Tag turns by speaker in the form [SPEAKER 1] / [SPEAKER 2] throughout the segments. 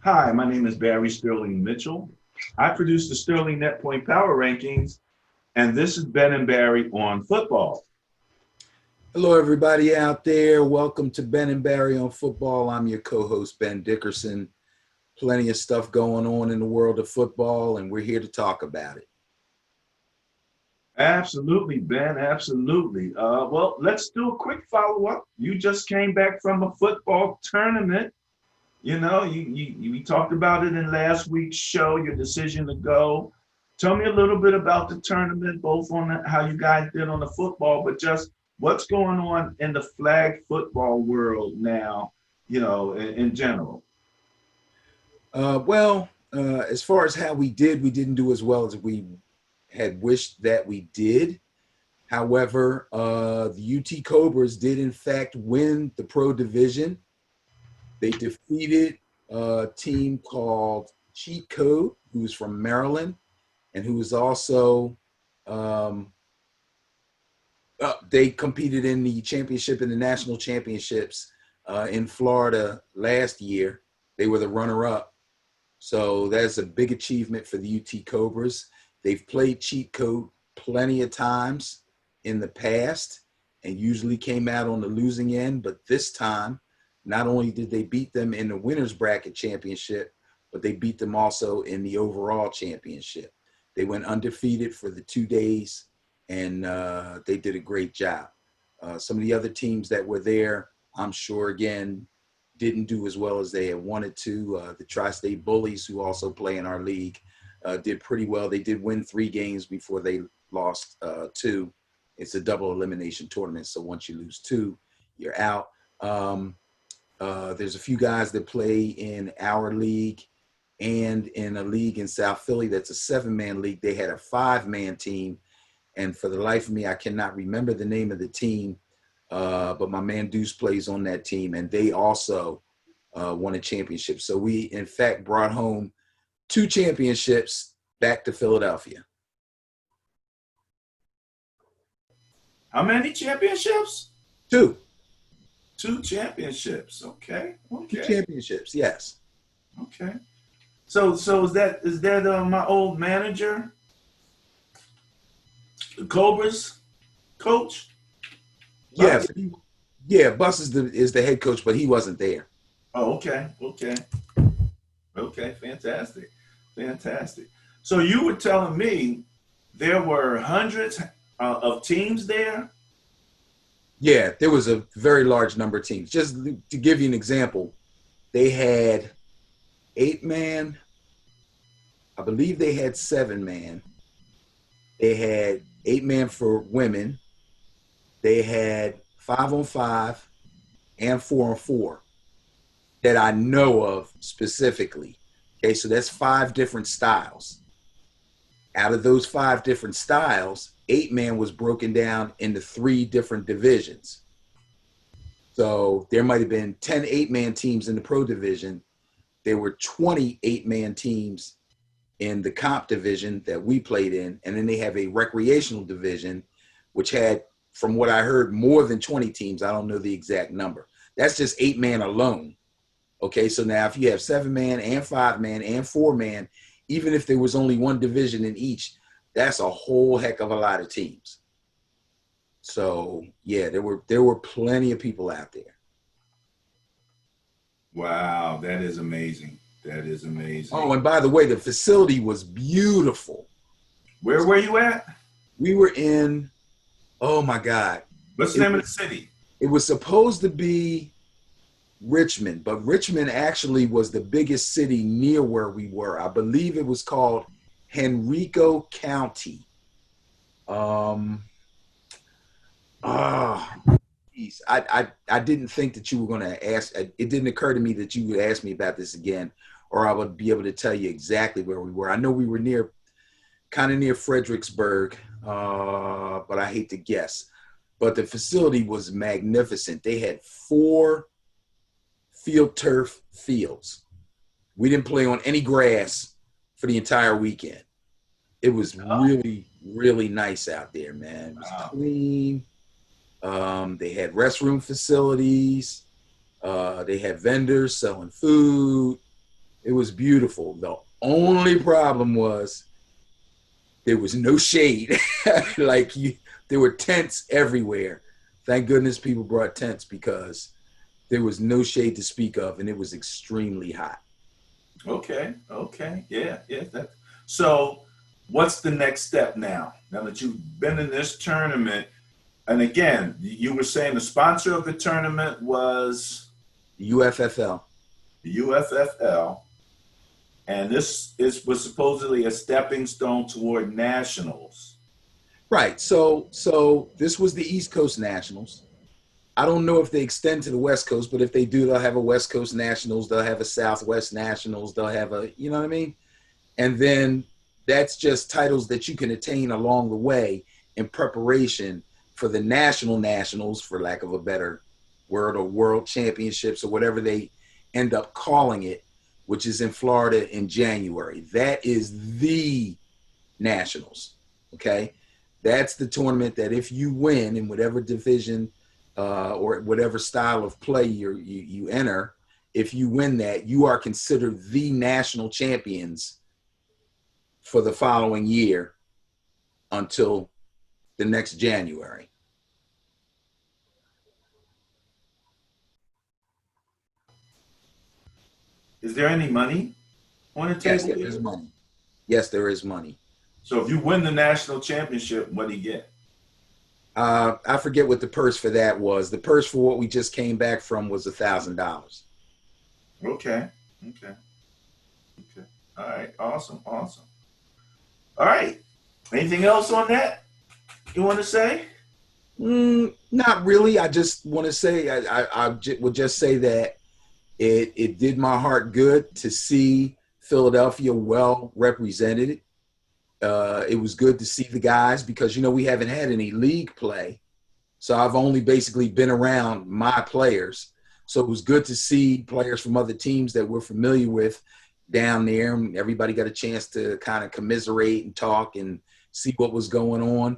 [SPEAKER 1] Hi, my name is Barry Sterling Mitchell. I produce the Sterling Net Point Power Rankings, and this is Ben and Barry on football.
[SPEAKER 2] Hello, everybody out there. Welcome to Ben and Barry on Football. I'm your co-host, Ben Dickerson. Plenty of stuff going on in the world of football, and we're here to talk about it.
[SPEAKER 1] Absolutely, Ben, absolutely. Well, let's do a quick follow-up. You just came back from a football tournament. We talked about it in last week's show, your decision to go. Tell me a little bit about the tournament, both on how you guys did on the football, but just what's going on in the flag football world now, in general.
[SPEAKER 2] As far as how we didn't do as well as we had wished that we did. However, the UT Cobras did, in fact, win the Pro Division. They defeated a team called Cheat Code, who's from Maryland, and who is also they competed in the championship, in the national championships in Florida last year. They were the runner-up. So that's a big achievement for the UT Cobras. They've played Cheat Code plenty of times in the past and usually came out on the losing end. But this time, not only did they beat them in the winner's bracket championship, but they beat them also in the overall championship. They went undefeated for the 2 days, and they did a great job. Some of the other teams that were there, I'm sure, again, didn't do as well as they had wanted to. The Tri-State Bullies, who also play in our league, did pretty well. They did win 3 games before they lost 2. It's a double elimination tournament, so once you lose 2, you're out. There's a few guys that play in our league and in a league in South Philly that's a 7-man league. They had a 5-man team, and for the life of me, I cannot remember the name of the team, but my man Deuce plays on that team, and they also won a championship. So we, in fact, brought home 2 championships back to Philadelphia.
[SPEAKER 1] How many championships?
[SPEAKER 2] 2.
[SPEAKER 1] 2 championships. Okay.
[SPEAKER 2] 2 championships, yes.
[SPEAKER 1] Okay. So is that my old manager, the Cobras coach?
[SPEAKER 2] Yeah, Bus is the head coach, but he wasn't there.
[SPEAKER 1] Oh, okay. Fantastic. So you were telling me there were hundreds of teams there?
[SPEAKER 2] Yeah, there was a very large number of teams. Just to give you an example, they had 8-man. I believe they had 7-man. They had 8-man for women. They had 5-on-5 and 4-on-4 that I know of specifically. Okay, so that's 5 different styles. Out of those 5 different styles, 8-man was broken down into 3 different divisions. So there might have been 10 8-man teams in the pro division. There were 20 8-man teams in the comp division that we played in. And then they have a recreational division, which had, from what I heard, more than 20 teams. I don't know the exact number. That's just 8-man alone. Okay, so now if you have 7-man and 5-man and 4-man, even if there was only 1 division in each, that's a whole heck of a lot of teams. So yeah, there were plenty of people out there.
[SPEAKER 1] Wow, that is amazing.
[SPEAKER 2] Oh, and by the way, the facility was beautiful.
[SPEAKER 1] Where were you at?
[SPEAKER 2] We were in, oh my God.
[SPEAKER 1] What's the name of the city?
[SPEAKER 2] It was supposed to be Richmond, but Richmond actually was the biggest city near where we were. I believe it was called Henrico County. I didn't think that you were going to ask. It didn't occur to me that you would ask me about this again, or I would be able to tell you exactly where we were. I know we were kind of near Fredericksburg, but I hate to guess. But the facility was magnificent. They had 4 field turf fields. We didn't play on any grass for the entire weekend. It was really, really nice out there, man. It was clean. They had restroom facilities. They had vendors selling food. It was beautiful. The only problem was there was no shade. There were tents everywhere. Thank goodness people brought tents because there was no shade to speak of, and it was extremely hot.
[SPEAKER 1] Okay. Okay. Yeah. Yeah. So, what's the next step now? Now that you've been in this tournament, and again, you were saying the sponsor of the tournament was
[SPEAKER 2] UFFL.
[SPEAKER 1] the UFFL, and was supposedly a stepping stone toward nationals.
[SPEAKER 2] Right. So this was the East Coast Nationals. I don't know if they extend to the West Coast, but if they do, they'll have a West Coast Nationals. They'll have a Southwest Nationals. They'll have you know what I mean? And then that's just titles that you can attain along the way in preparation for the nationals, for lack of a better word, or world championships or whatever they end up calling it, which is in Florida in January. That is the nationals. Okay. That's the tournament that if you win in whatever division or whatever style of play you enter, if you win that, you are considered the national champions for the following year until the next January.
[SPEAKER 1] Is there any money on the
[SPEAKER 2] Yes,
[SPEAKER 1] table
[SPEAKER 2] there is
[SPEAKER 1] here?
[SPEAKER 2] money. Yes, there is money.
[SPEAKER 1] So if you win the national championship, what do you get?
[SPEAKER 2] I forget what the purse for that was. The purse for what we just came back from was $1,000.
[SPEAKER 1] Okay. Okay. Okay. All right. Awesome. Awesome. All right. Anything else on that you want to say?
[SPEAKER 2] Not really. I just want to say would just say that it did my heart good to see Philadelphia well represented. It was good to see the guys because, we haven't had any league play. So I've only basically been around my players. So it was good to see players from other teams that we're familiar with down there. Everybody got a chance to kind of commiserate and talk and see what was going on.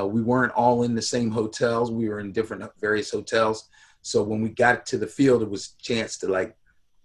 [SPEAKER 2] We weren't all in the same hotels. We were in various hotels. So when we got to the field, it was a chance to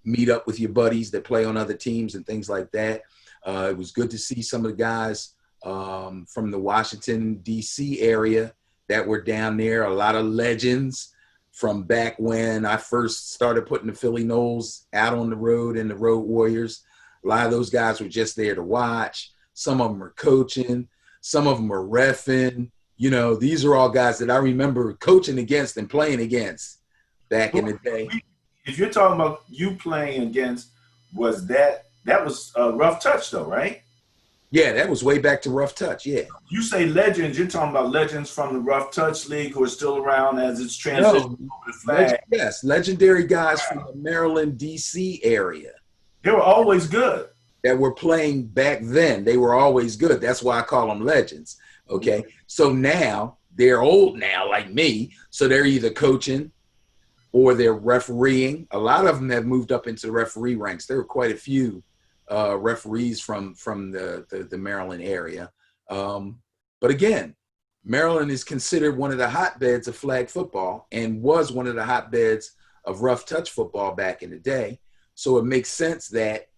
[SPEAKER 2] meet up with your buddies that play on other teams and things like that. It was good to see some of the guys from the Washington, D.C. area that were down there. A lot of legends from back when I first started putting the Philly Noles out on the road and the Road Warriors. A lot of those guys were just there to watch. Some of them are coaching. Some of them are reffing. These are all guys that I remember coaching against and playing against back in the day.
[SPEAKER 1] If you're talking about you playing against, that was a Rough Touch though, right?
[SPEAKER 2] Yeah, that was way back to Rough Touch, yeah.
[SPEAKER 1] You say legends, you're talking about legends from the Rough Touch League who are still around as it's transitioned over the flag.
[SPEAKER 2] Yes, legendary guys from the Maryland, D.C. area.
[SPEAKER 1] They were always good.
[SPEAKER 2] That were playing back then. They were always good. That's why I call them legends, okay? So now, they're old now, like me, so they're either coaching or they're refereeing. A lot of them have moved up into the referee ranks. There were quite a few referees from the Maryland area. But again, Maryland is considered one of the hotbeds of flag football and was one of the hotbeds of rough touch football back in the day. So it makes sense that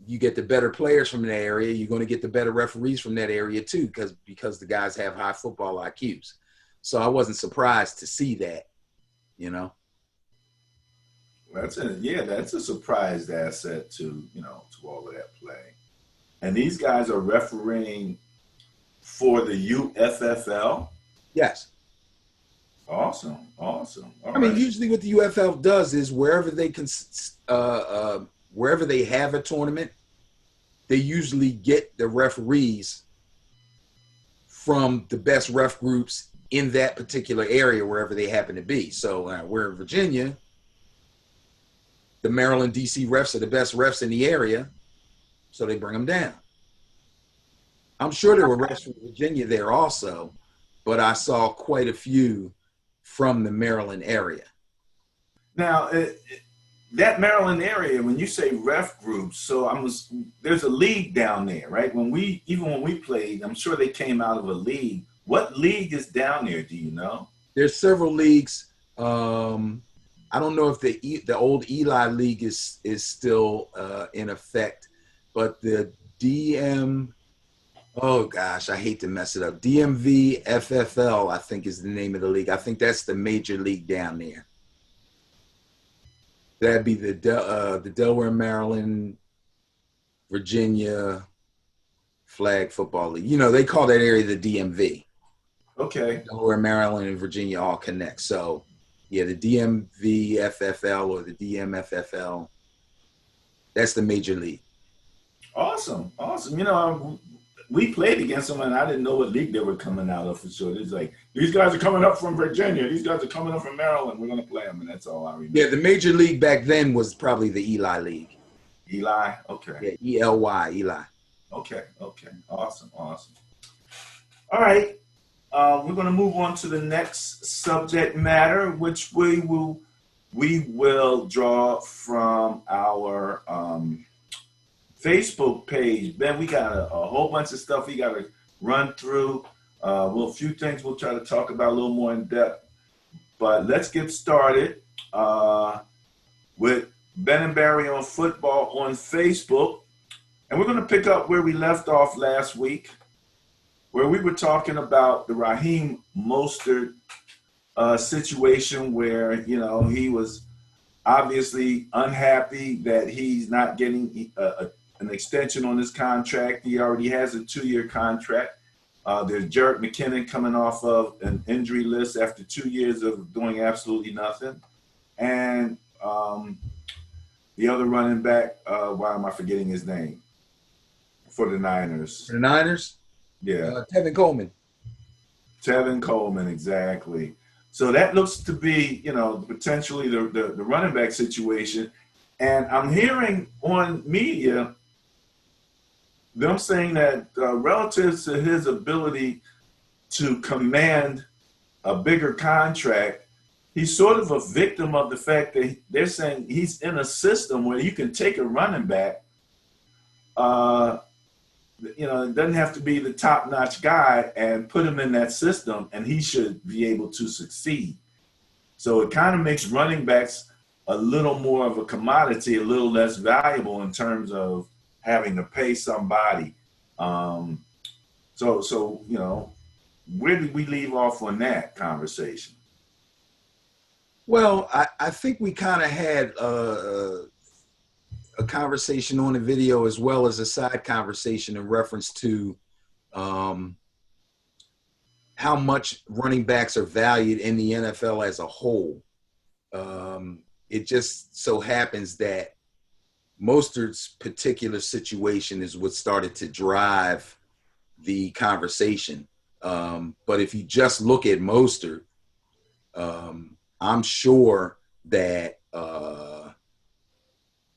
[SPEAKER 2] you get the better players from that area. You're going to get the better referees from that area too, because the guys have high football IQs. So I wasn't surprised to see that,
[SPEAKER 1] That's a surprised asset to all of that play. And these guys are refereeing for the UFFL?
[SPEAKER 2] Yes.
[SPEAKER 1] Awesome. All
[SPEAKER 2] mean, usually what the UFL does is wherever they have a tournament, they usually get the referees from the best ref groups in that particular area, wherever they happen to be. So we're in Virginia. The Maryland, D.C. refs are the best refs in the area, so they bring them down. I'm sure there were refs from Virginia there also, but I saw quite a few from the Maryland area.
[SPEAKER 1] Now, that Maryland area, when you say ref groups, so there's a league down there, right? When we played, I'm sure they came out of a league. What league is down there? Do you know?
[SPEAKER 2] There's several leagues. I don't know if the old Eli League is still in effect, but the DM, oh gosh, I hate to mess it up. DMV FFL, I think is the name of the league. I think that's the major league down there. That'd be the Delaware, Maryland, Virginia Flag Football League. You know, they call that area the DMV.
[SPEAKER 1] Okay.
[SPEAKER 2] Delaware, Maryland, and Virginia all connect. So, yeah, the DMV FFL or the DMFFL, that's the major league.
[SPEAKER 1] Awesome. Awesome. You know, we played against them, and I didn't know what league they were coming out of for sure. It's like, these guys are coming up from Virginia. These guys are coming up from Maryland. We're going to play them, and that's all I remember.
[SPEAKER 2] Yeah, the major league back then was probably the Eli League.
[SPEAKER 1] Eli? Okay.
[SPEAKER 2] Yeah, ELY, Eli.
[SPEAKER 1] Okay. Okay. Awesome. Awesome. All right. We're going to move on to the next subject matter, which we will draw from our Facebook page. Ben, we got a whole bunch of stuff we got to run through. A few things we'll try to talk about a little more in depth. But let's get started with Ben and Barry on football on Facebook. And we're going to pick up where we left off last week, where we were talking about the Raheem Mostert situation where, you know, he was obviously unhappy that he's not getting an extension on his contract. He already has a 2-year contract. There's Jerick McKinnon coming off of an injury list after 2 years of doing absolutely nothing. And the other running back, why am I forgetting his name? For the Niners.
[SPEAKER 2] For the Niners?
[SPEAKER 1] Yeah.
[SPEAKER 2] Tevin Coleman.
[SPEAKER 1] Tevin Coleman, exactly. So that looks to be, you know, potentially the running back situation. And I'm hearing on media them saying that relative to his ability to command a bigger contract, he's sort of a victim of the fact that they're saying he's in a system where you can take a running back, you know, it doesn't have to be the top-notch guy, and put him in that system, and he should be able to succeed. So it kind of makes running backs a little more of a commodity, a little less valuable in terms of having to pay somebody. So you know, where did we leave off on that conversation?
[SPEAKER 2] Well, I think we kind of had a conversation on the video as well as a side conversation in reference to how much running backs are valued in the NFL as a whole. It just so happens that Mostert's particular situation is what started to drive the conversation. But if you just look at Mostert, I'm sure that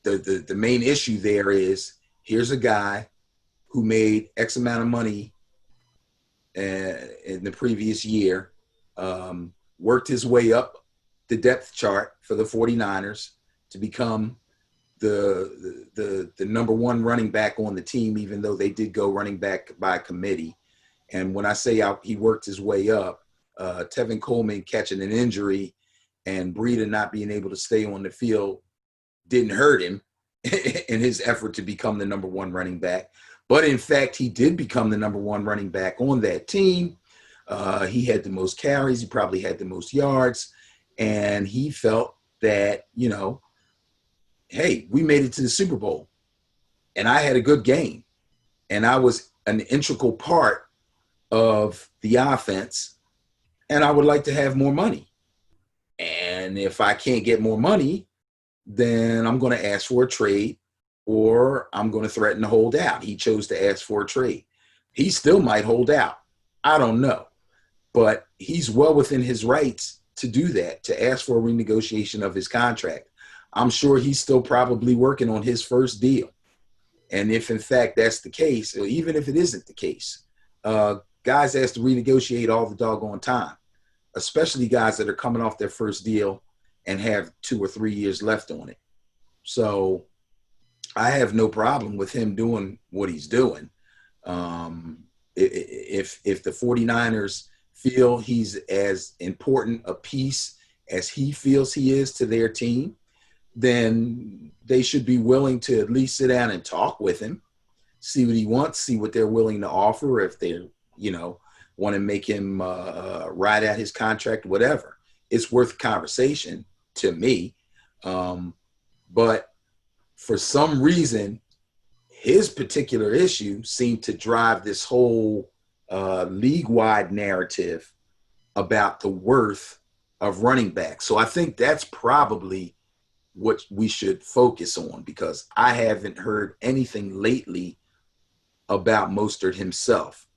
[SPEAKER 2] the main issue there is, here's a guy who made X amount of money in the previous year, worked his way up the depth chart for the 49ers to become the number one running back on the team, even though they did go running back by committee. And when I say he worked his way up, Tevin Coleman catching an injury and Breida not being able to stay on the field didn't hurt him in his effort to become the number one running back. But in fact, he did become the number one running back on that team. He had the most carries. He probably had the most yards. And he felt that, you know, hey, we made it to the Super Bowl. And I had a good game. And I was an integral part of the offense. And I would like to have more money. And if I can't get more money, then I'm going to ask for a trade, or I'm going to threaten to hold out. He chose to ask for a trade. He still might hold out. I don't know. But he's well within his rights to do that, to ask for a renegotiation of his contract. I'm sure he's still probably working on his first deal. And if, in fact, that's the case, or even if it isn't the case, guys have to renegotiate all the doggone time, especially guys that are coming off their first deal and have 2 or 3 years left on it. So I have no problem with him doing what he's doing. If the 49ers feel he's as important a piece as he feels he is to their team, then they should be willing to at least sit down and talk with him, see what he wants, see what they're willing to offer, if they, want to make him ride out his contract, whatever. It's worth conversation to me. But for some reason, his particular issue seemed to drive this whole league-wide narrative about the worth of running backs. So I think that's probably what we should focus on, because I haven't heard anything lately about Mostert himself,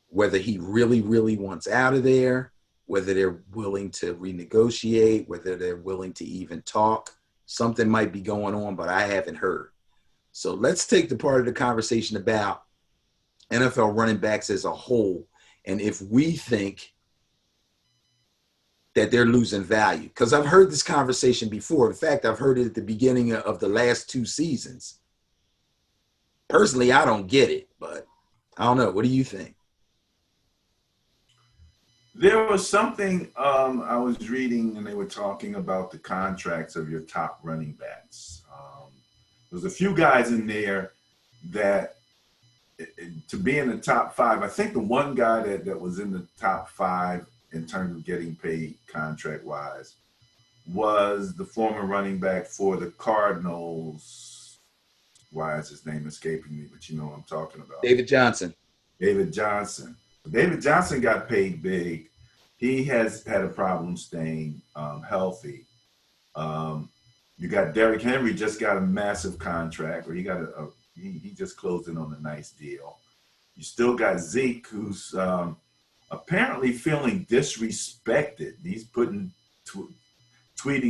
[SPEAKER 2] whether he really, really wants out of there, whether they're willing to renegotiate, whether they're willing to even talk. Something might be going on, but I haven't heard. So let's take the part of the conversation about NFL running backs as a whole, and if we think that they're losing value. Because I've heard this conversation before. In fact, I've heard it at the beginning of the last 2 seasons. Personally, I don't get it, but I don't know. What do you think?
[SPEAKER 1] There was something I was reading, and they were talking about the contracts of your top running backs. There's a few guys in there that, to be in the top 5, I think the one guy that was in the top 5 in terms of getting paid contract-wise was the former running back for the Cardinals. Why is his name escaping me? But you know what I'm talking about.
[SPEAKER 2] David Johnson.
[SPEAKER 1] David Johnson. David Johnson got paid big. He has had a problem staying healthy. You got Derrick Henry, just got a massive contract, or he just closed in on a nice deal. You still got Zeke, who's apparently feeling disrespected. He's tweeting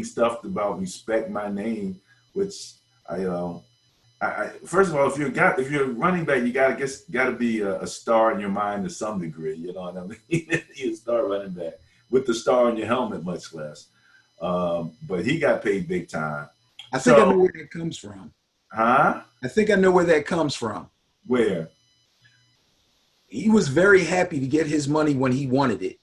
[SPEAKER 1] stuff about respect my name, which I first of all, if you're a running back, you gotta be a star in your mind to some degree. You know what I mean? You're a star running back with the star on your helmet, much less. But he got paid big time.
[SPEAKER 2] I think I know where that comes from.
[SPEAKER 1] Huh?
[SPEAKER 2] I think I know where that comes from.
[SPEAKER 1] Where?
[SPEAKER 2] He was very happy to get his money when he wanted it.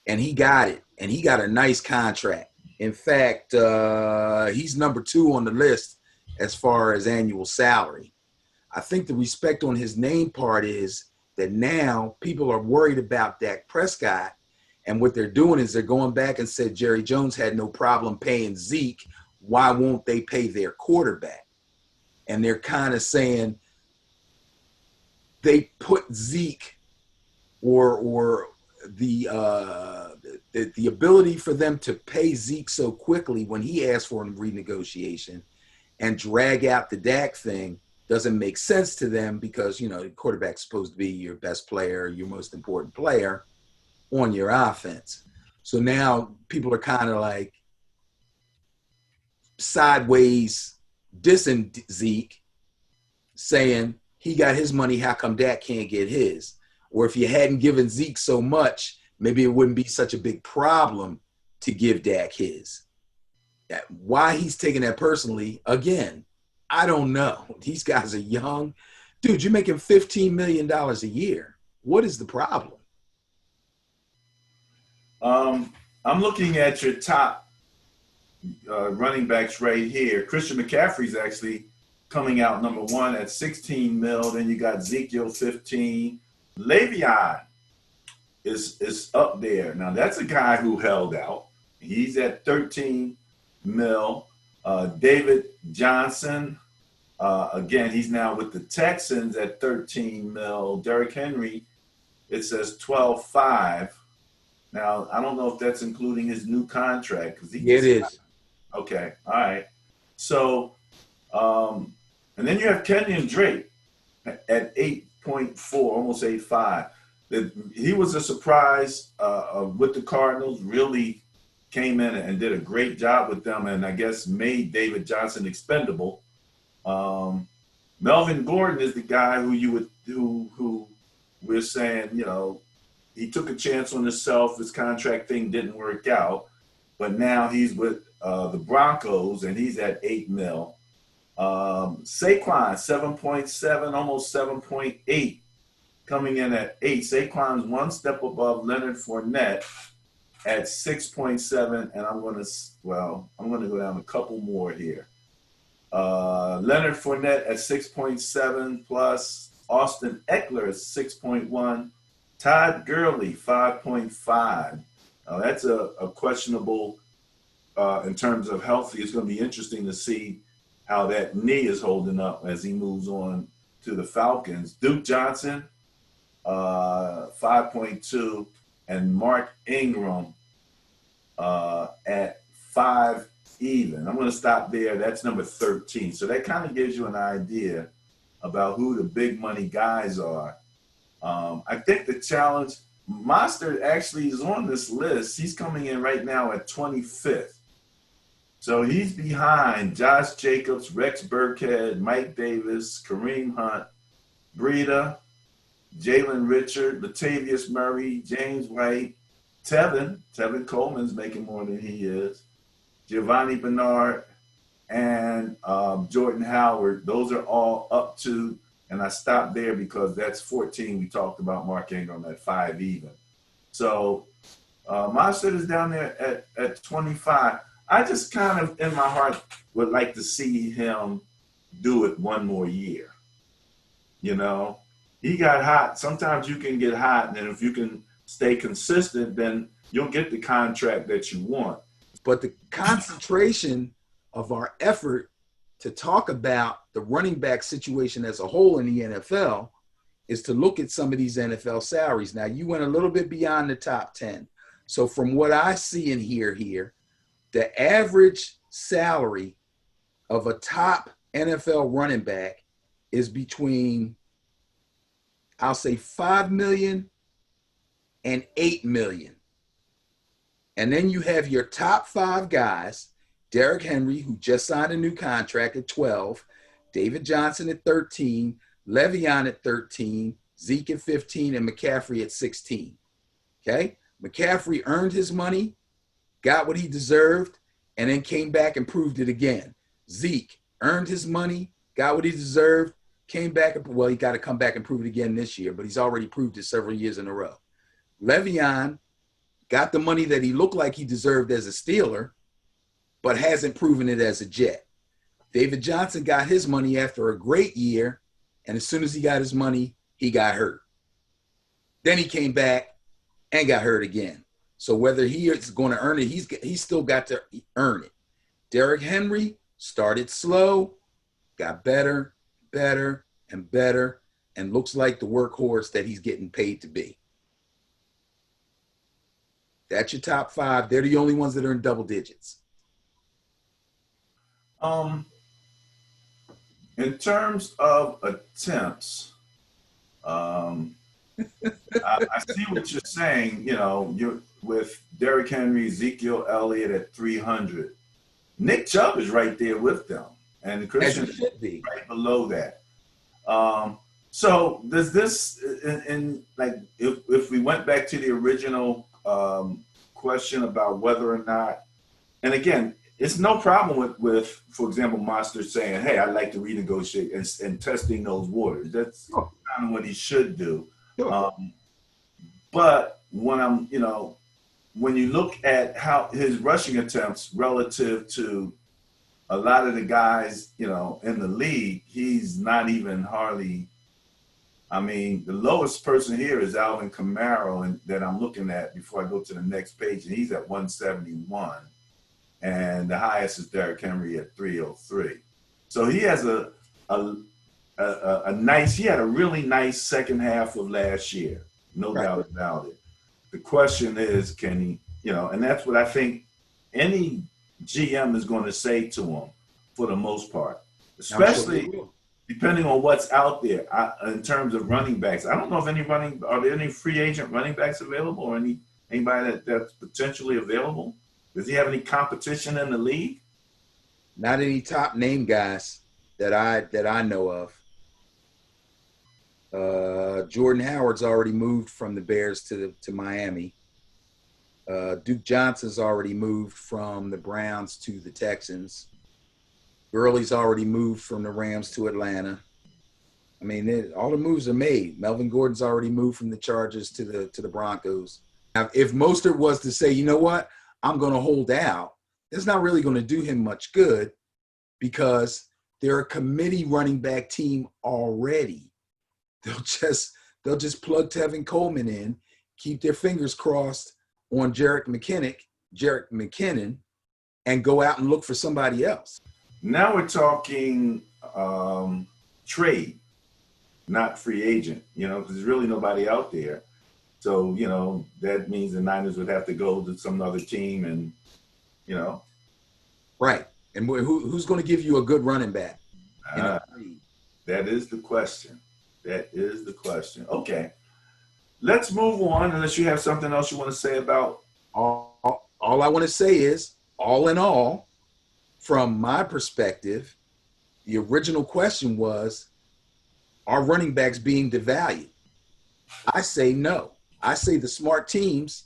[SPEAKER 2] And he got it. And he got a nice contract. In fact, he's number 2 on the list as far as annual salary. I think the respect on his name part is that now people are worried about Dak Prescott. And what they're doing is they're going back and said Jerry Jones had no problem paying Zeke. Why won't they pay their quarterback? And they're kind of saying they put Zeke or the ability for them to pay Zeke so quickly when he asked for a renegotiation and drag out the Dak thing doesn't make sense to them, because, the quarterback's supposed to be your best player, your most important player on your offense. So now people are kind of like sideways dissing Zeke, saying he got his money, how come Dak can't get his? Or if you hadn't given Zeke so much, maybe it wouldn't be such a big problem to give Dak his. Why he's taking that personally, again, I don't know. These guys are young. Dude, you're making $15 million a year. What is the problem?
[SPEAKER 1] I'm looking at your top running backs right here. Christian McCaffrey's actually coming out number 1 at 16 mil. Then you got Ezekiel 15. Le'Veon is up there. Now that's a guy who held out. He's at 13 mil. David Johnson, again, he's now with the Texans at 13 mil. Derrick Henry, it says 12.5. Now, I don't know if that's including his new contract.
[SPEAKER 2] Yeah, it is.
[SPEAKER 1] Okay, all right. So, and then you have Kenyon Drake at 8.4, almost 8.5. He was a surprise with the Cardinals, really came in and did a great job with them, and I guess made David Johnson expendable. Melvin Gordon is the guy who we're saying, he took a chance on himself. His contract thing didn't work out, but now he's with the Broncos, and he's at 8 mil. Saquon, 7.7, almost 7.8, coming in at 8. Saquon's one step above Leonard Fournette. at 6.7, and I'm going to go down a couple more here. Leonard Fournette at 6.7 plus. Austin Eckler at 6.1. Todd Gurley, 5.5. Now, that's a questionable in terms of healthy. It's going to be interesting to see how that knee is holding up as he moves on to the Falcons. Duke Johnson, 5.2, and Mark Ingram at 5 even. I'm going to stop there. That's number 13. So that kind of gives you an idea about who the big money guys are. I think the challenge, Mostert actually is on this list. He's coming in right now at 25th. So he's behind Josh Jacobs, Rex Burkhead, Mike Davis, Kareem Hunt, Breida, Jalen Richard, Latavius Murray, James White, Tevin Coleman's making more than he is, Giovanni Bernard, and Jordan Howard. Those are all up to, and I stopped there because that's 14. We talked about Mark Ingram at 5 even. So Mostert is down there at 25. I just kind of, in my heart, would like to see him do it one more year. You know, he got hot. Sometimes you can get hot, and if you can stay consistent, then you'll get the contract that you want.
[SPEAKER 2] But the concentration of our effort to talk about the running back situation as a whole in the NFL is to look at some of these NFL salaries. Now, you went a little bit beyond the top 10. So from what I see and hear here, the average salary of a top NFL running back is between, I'll say, $5 million and $8 million. And then you have your top 5 guys: Derrick Henry, who just signed a new contract at 12, David Johnson at 13, Le'Veon at 13, Zeke at 15, and McCaffrey at 16. Okay? McCaffrey earned his money, got what he deserved, and then came back and proved it again. Zeke earned his money, got what he deserved, came back. Well, he got to come back and prove it again this year, but he's already proved it several years in a row. Le'Veon got the money that he looked like he deserved as a Steeler, but hasn't proven it as a Jet. David Johnson got his money after a great year, and as soon as he got his money, he got hurt. Then he came back and got hurt again. So whether he is going to earn it, he's still got to earn it. Derrick Henry started slow, got better, and better, and looks like the workhorse that he's getting paid to be. That's your top 5. They're the only ones that are in double digits.
[SPEAKER 1] In terms of attempts, I see what you're saying. You know, you're with Derrick Henry, Ezekiel Elliott at 300. Nick Chubb is right there with them, and Christian is right below that. So does this, like, if we went back to the original question about whether or not, and again, it's no problem with for example, Mostert saying, hey, I'd like to renegotiate and testing those waters. That's kind of what he should do. But when when you look at how his rushing attempts relative to a lot of the guys, in the league, he's not even hardly. I mean, the lowest person here is Alvin Kamara, and that I'm looking at before I go to the next page, and he's at 171. And the highest is Derrick Henry at 303. So he has a nice, he had a really nice second half of last year, no doubt about it. The question is, can he, and that's what I think any GM is going to say to him for the most part, especially depending on what's out there in terms of running backs. I don't know if are there any free agent running backs available, or anybody that's potentially available? Does he have any competition in the league?
[SPEAKER 2] Not any top name guys that I know of. Jordan Howard's already moved from the Bears to Miami. Duke Johnson's already moved from the Browns to the Texans. Gurley's already moved from the Rams to Atlanta. I mean, all the moves are made. Melvin Gordon's already moved from the Chargers to the Broncos. Now, if Mostert was to say, you know what, I'm going to hold out, it's not really going to do him much good because they're a committee running back team already. They'll just plug Tevin Coleman in, keep their fingers crossed on Jerick McKinnon, and go out and look for somebody else.
[SPEAKER 1] Now we're talking trade, not free agent, because there's really nobody out there. So, that means the Niners would have to go to some other team and,
[SPEAKER 2] Right. And who's going to give you a good running back?
[SPEAKER 1] That is the question. Okay. Let's move on unless you have something else you want to say about.
[SPEAKER 2] All I want to say is, all in all, from my perspective, the original question was, are running backs being devalued? I say no. I say the smart teams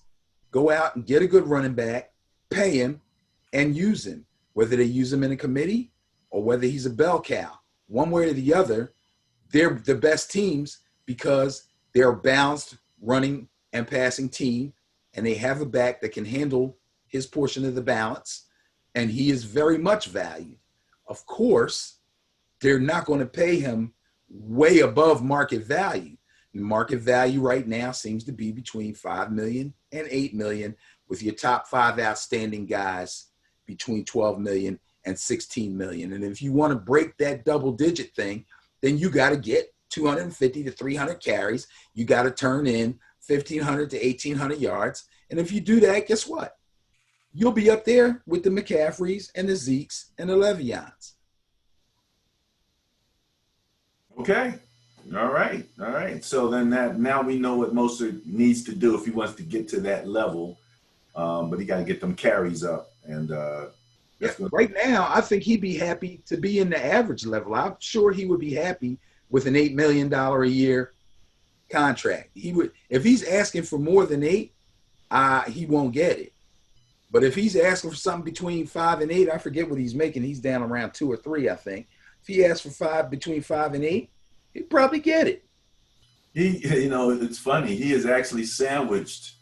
[SPEAKER 2] go out and get a good running back, pay him, and use him, whether they use him in a committee or whether he's a bell cow. One way or the other, they're the best teams because they're a balanced running and passing team, and they have a back that can handle his portion of the balance, and he is very much valued. Of course, they're not going to pay him way above market value. Market value right now seems to be between $5 million and $8 million, with your top 5 outstanding guys between $12 million and $16 million. And if you want to break that double-digit thing, then you got to get 250 to 300 carries. You got to turn in 1,500 to 1,800 yards. And if you do that, guess what? You'll be up there with the McCaffreys and the Zekes and the Le'Veons.
[SPEAKER 1] Okay. All right. So then now we know what Mostert needs to do if he wants to get to that level. But he got to get them carries up. And
[SPEAKER 2] right now, I think he'd be happy to be in the average level. I'm sure he would be happy with an $8 million a year contract. He would, if he's asking for more than 8, he won't get it. But if he's asking for something between 5 and 8, I forget what he's making. He's down around 2 or 3, I think. If he asks for between 5 and 8, he'd probably get it.
[SPEAKER 1] It's funny. He is actually sandwiched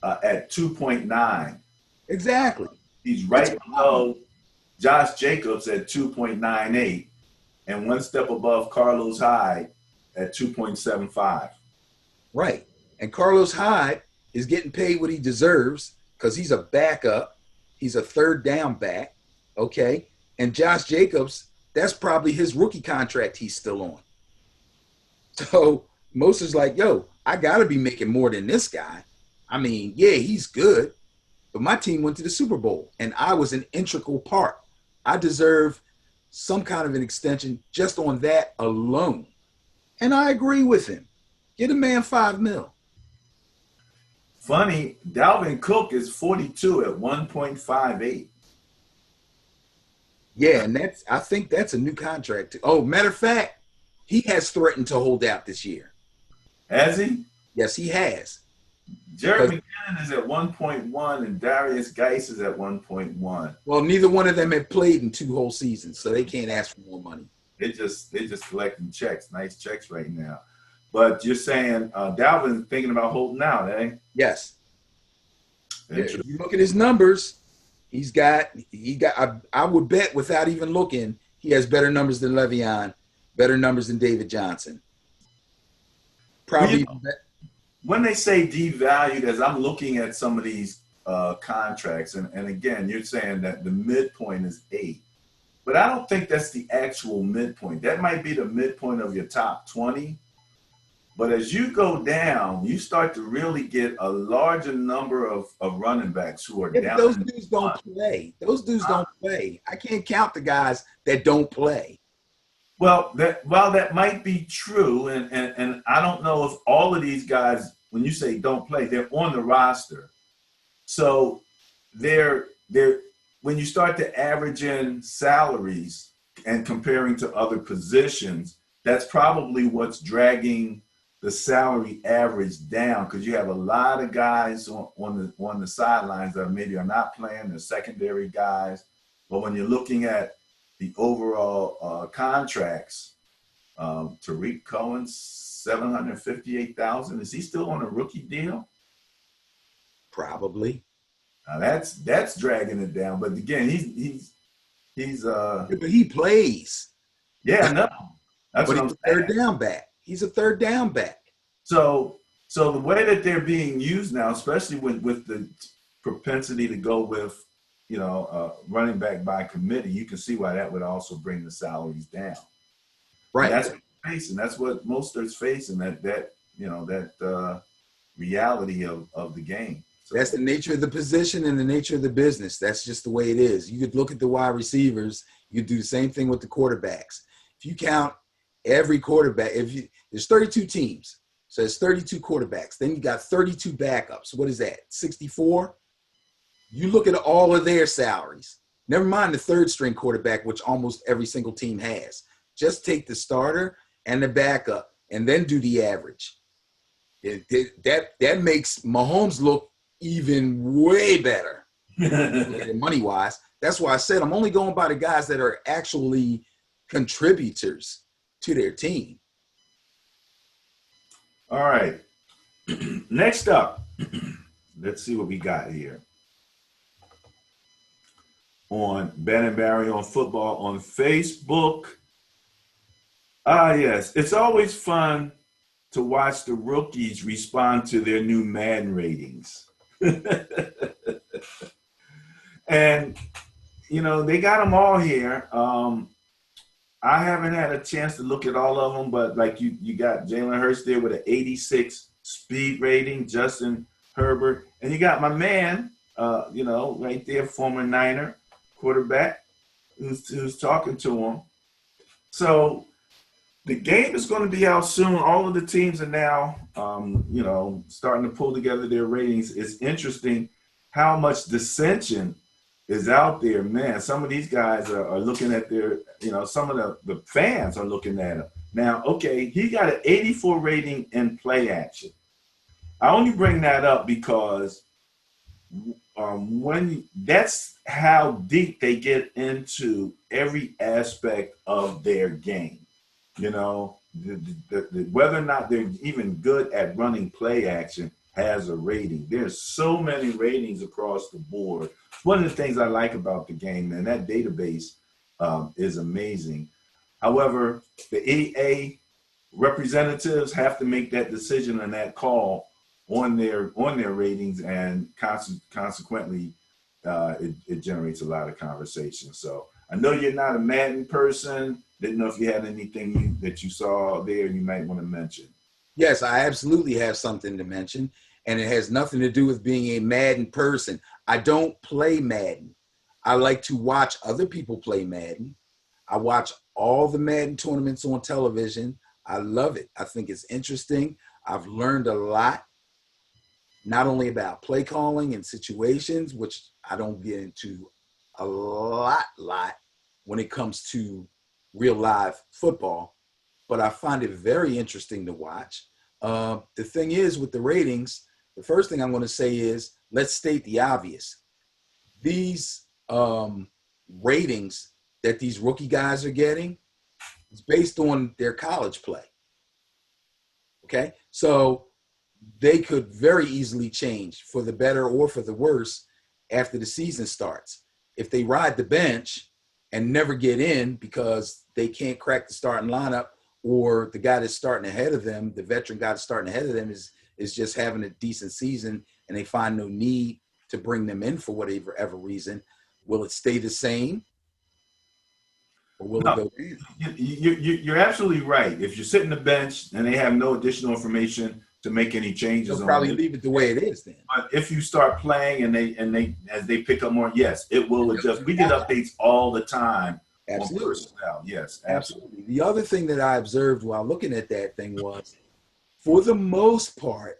[SPEAKER 1] at 2.9.
[SPEAKER 2] Exactly.
[SPEAKER 1] He's right below Josh Jacobs at 2.98 and one step above Carlos Hyde at 2.75.
[SPEAKER 2] Right. And Carlos Hyde is getting paid what he deserves because he's a backup. He's a third down back. Okay. And Josh Jacobs, that's probably his rookie contract he's still on. So Mostert's like, yo, I got to be making more than this guy. I mean, yeah, he's good, but my team went to the Super Bowl, and I was an integral part. I deserve some kind of an extension just on that alone. And I agree with him. Get a man $5 million.
[SPEAKER 1] Funny, Dalvin Cook is 42 at 1.58.
[SPEAKER 2] Yeah, and I think that's a new contract. Oh, matter of fact, he has threatened to hold out this year.
[SPEAKER 1] Has he?
[SPEAKER 2] Yes, he has.
[SPEAKER 1] Jerick McKinnon is at 1.1 and Darius Geis is at 1.1.
[SPEAKER 2] Well, neither one of them have played in 2 whole seasons, so they can't ask for more money.
[SPEAKER 1] They're just collecting checks, nice checks right now. But you're saying Dalvin's thinking about holding out, eh?
[SPEAKER 2] Yes. If you look at his numbers, I would bet without even looking, he has better numbers than Le'Veon, better numbers than David Johnson. Probably.
[SPEAKER 1] When they say devalued, as I'm looking at some of these contracts, and again, you're saying that the midpoint is 8. But I don't think that's the actual midpoint. That might be the midpoint of your top 20. But as you go down, you start to really get a larger number of running backs who are down.
[SPEAKER 2] Those dudes don't play. Those dudes don't play. I can't count the guys that don't play.
[SPEAKER 1] Well, that might be true, and I don't know if all of these guys, when you say don't play, they're on the roster. So they're when you start to average in salaries and comparing to other positions, that's probably what's dragging the salary average down, because you have a lot of guys on the sidelines that maybe are not playing, they're secondary guys. But when you're looking at the overall contracts, Tariq Cohen, $758,000. Is he still on a rookie deal?
[SPEAKER 2] Probably.
[SPEAKER 1] Now that's dragging it down. But again, he's
[SPEAKER 2] Yeah, but he plays.
[SPEAKER 1] yeah, no, that's
[SPEAKER 2] But
[SPEAKER 1] what
[SPEAKER 2] he's
[SPEAKER 1] I'm
[SPEAKER 2] a
[SPEAKER 1] saying.
[SPEAKER 2] third down back. He's a third down back.
[SPEAKER 1] So so the way that they're being used now, especially with the propensity to go with running back by committee, you can see why that would also bring the salaries down. And
[SPEAKER 2] Right.
[SPEAKER 1] that's what they're facing. That's what Mostert's facing. That reality of the game.
[SPEAKER 2] That's
[SPEAKER 1] So
[SPEAKER 2] the nature of the position and the nature of the business. That's just the way it is. You could look at the wide receivers. You could do the same thing with the quarterbacks. If you count every quarterback, there's 32 teams, so it's 32 quarterbacks. Then you got 32 backups. What is that? 64. You look at all of their salaries. Never mind the third string quarterback, which almost every single team has. Just take the starter and the backup, and then do the average. That makes Mahomes look even way better money wise. That's why I said I'm only going by the guys that are actually contributors to their team.
[SPEAKER 1] all right. Next up, let's see what we got here on Ben and Barry on football on Facebook. Ah, yes, it's always fun to watch the rookies respond to their new Madden ratings. And they got them all here. I haven't had a chance to look at all of them, but like you got Jalen Hurts there with an 86 speed rating, Justin Herbert, and you got my man, right there, former Niner quarterback, who's talking to him. So the game is going to be out soon. All of the teams are now, starting to pull together their ratings. It's interesting how much dissension is out there, man. Some of these guys are looking at some of the fans are looking at him. Now, okay, he got an 84 rating in play action. I only bring that up because that's how deep they get into every aspect of their game. Whether or not they're even good at running play action has a rating. There's so many ratings across the board. One of the things I like about the game, and that database is amazing. However, the EA representatives have to make that decision and that call on their ratings, and consequently, it generates a lot of conversation. So I know you're not a Madden person. Didn't know if you had anything that you saw there you might want to mention.
[SPEAKER 2] Yes, I absolutely have something to mention, and it has nothing to do with being a Madden person. I don't play Madden. I like to watch other people play Madden. I watch all the Madden tournaments on television. I love it. I think it's interesting. I've learned a lot, not only about play calling and situations, which I don't get into a lot when it comes to real live football, but I find it very interesting to watch. The thing is with the ratings, the first thing I'm going to say is let's state the obvious. These ratings that these rookie guys are getting is based on their college play. Okay, so they could very easily change for the better or for the worse after the season starts. If they ride the bench and never get in because they can't crack the starting lineup, or the guy that's starting ahead of them, the veteran guy that's starting ahead of them is just having a decent season and they find no need to bring them in for whatever reason, will it stay the same or will it
[SPEAKER 1] No,
[SPEAKER 2] go down?
[SPEAKER 1] you're absolutely right. If you're sitting the bench and they have no additional information to make any changes
[SPEAKER 2] They'll
[SPEAKER 1] on
[SPEAKER 2] probably
[SPEAKER 1] it,
[SPEAKER 2] leave it the way it is then.
[SPEAKER 1] but if you start playing and they as they pick up more, yes, it will adjust. We get updates all the time on
[SPEAKER 2] Absolutely.
[SPEAKER 1] personnel. Yes, absolutely.
[SPEAKER 2] The other thing that I observed while looking at that thing was, for the most part,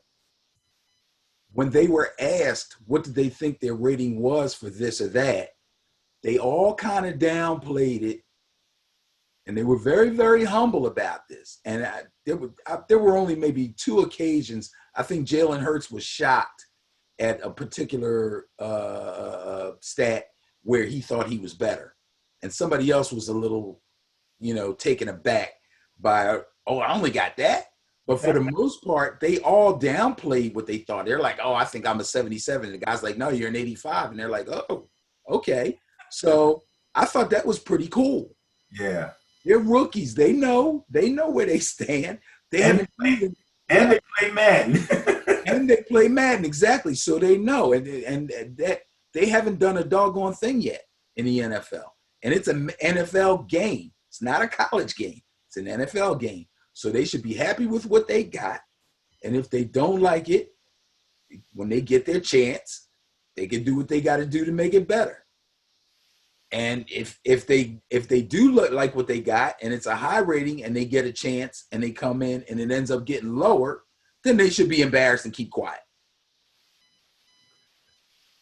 [SPEAKER 2] when they were asked what did they think their rating was for this or that, they all kind of downplayed it, and they were very, very humble about this. And there were only maybe 2 occasions. I think Jalen Hurts was shocked at a particular stat where he thought he was better, and somebody else was a little, taken aback by, oh, I only got that. But for the most part, they all downplayed what they thought. They're like, oh, I think I'm a 77. And the guy's like, no, you're an 85. And they're like, oh, okay. So I thought that was pretty cool.
[SPEAKER 1] Yeah.
[SPEAKER 2] They're rookies. They know where they stand. They
[SPEAKER 1] And,
[SPEAKER 2] haven't proven.
[SPEAKER 1] and they play Madden.
[SPEAKER 2] And they play Madden, exactly. So they know. And that they haven't done a doggone thing yet in the NFL. And it's an NFL game. It's not a college game. It's an NFL game. So they should be happy with what they got. And if they don't like it, when they get their chance, they can do what they got to do to make it better. And if they do look like what they got and it's a high rating and they get a chance and they come in and it ends up getting lower, then they should be embarrassed and keep quiet.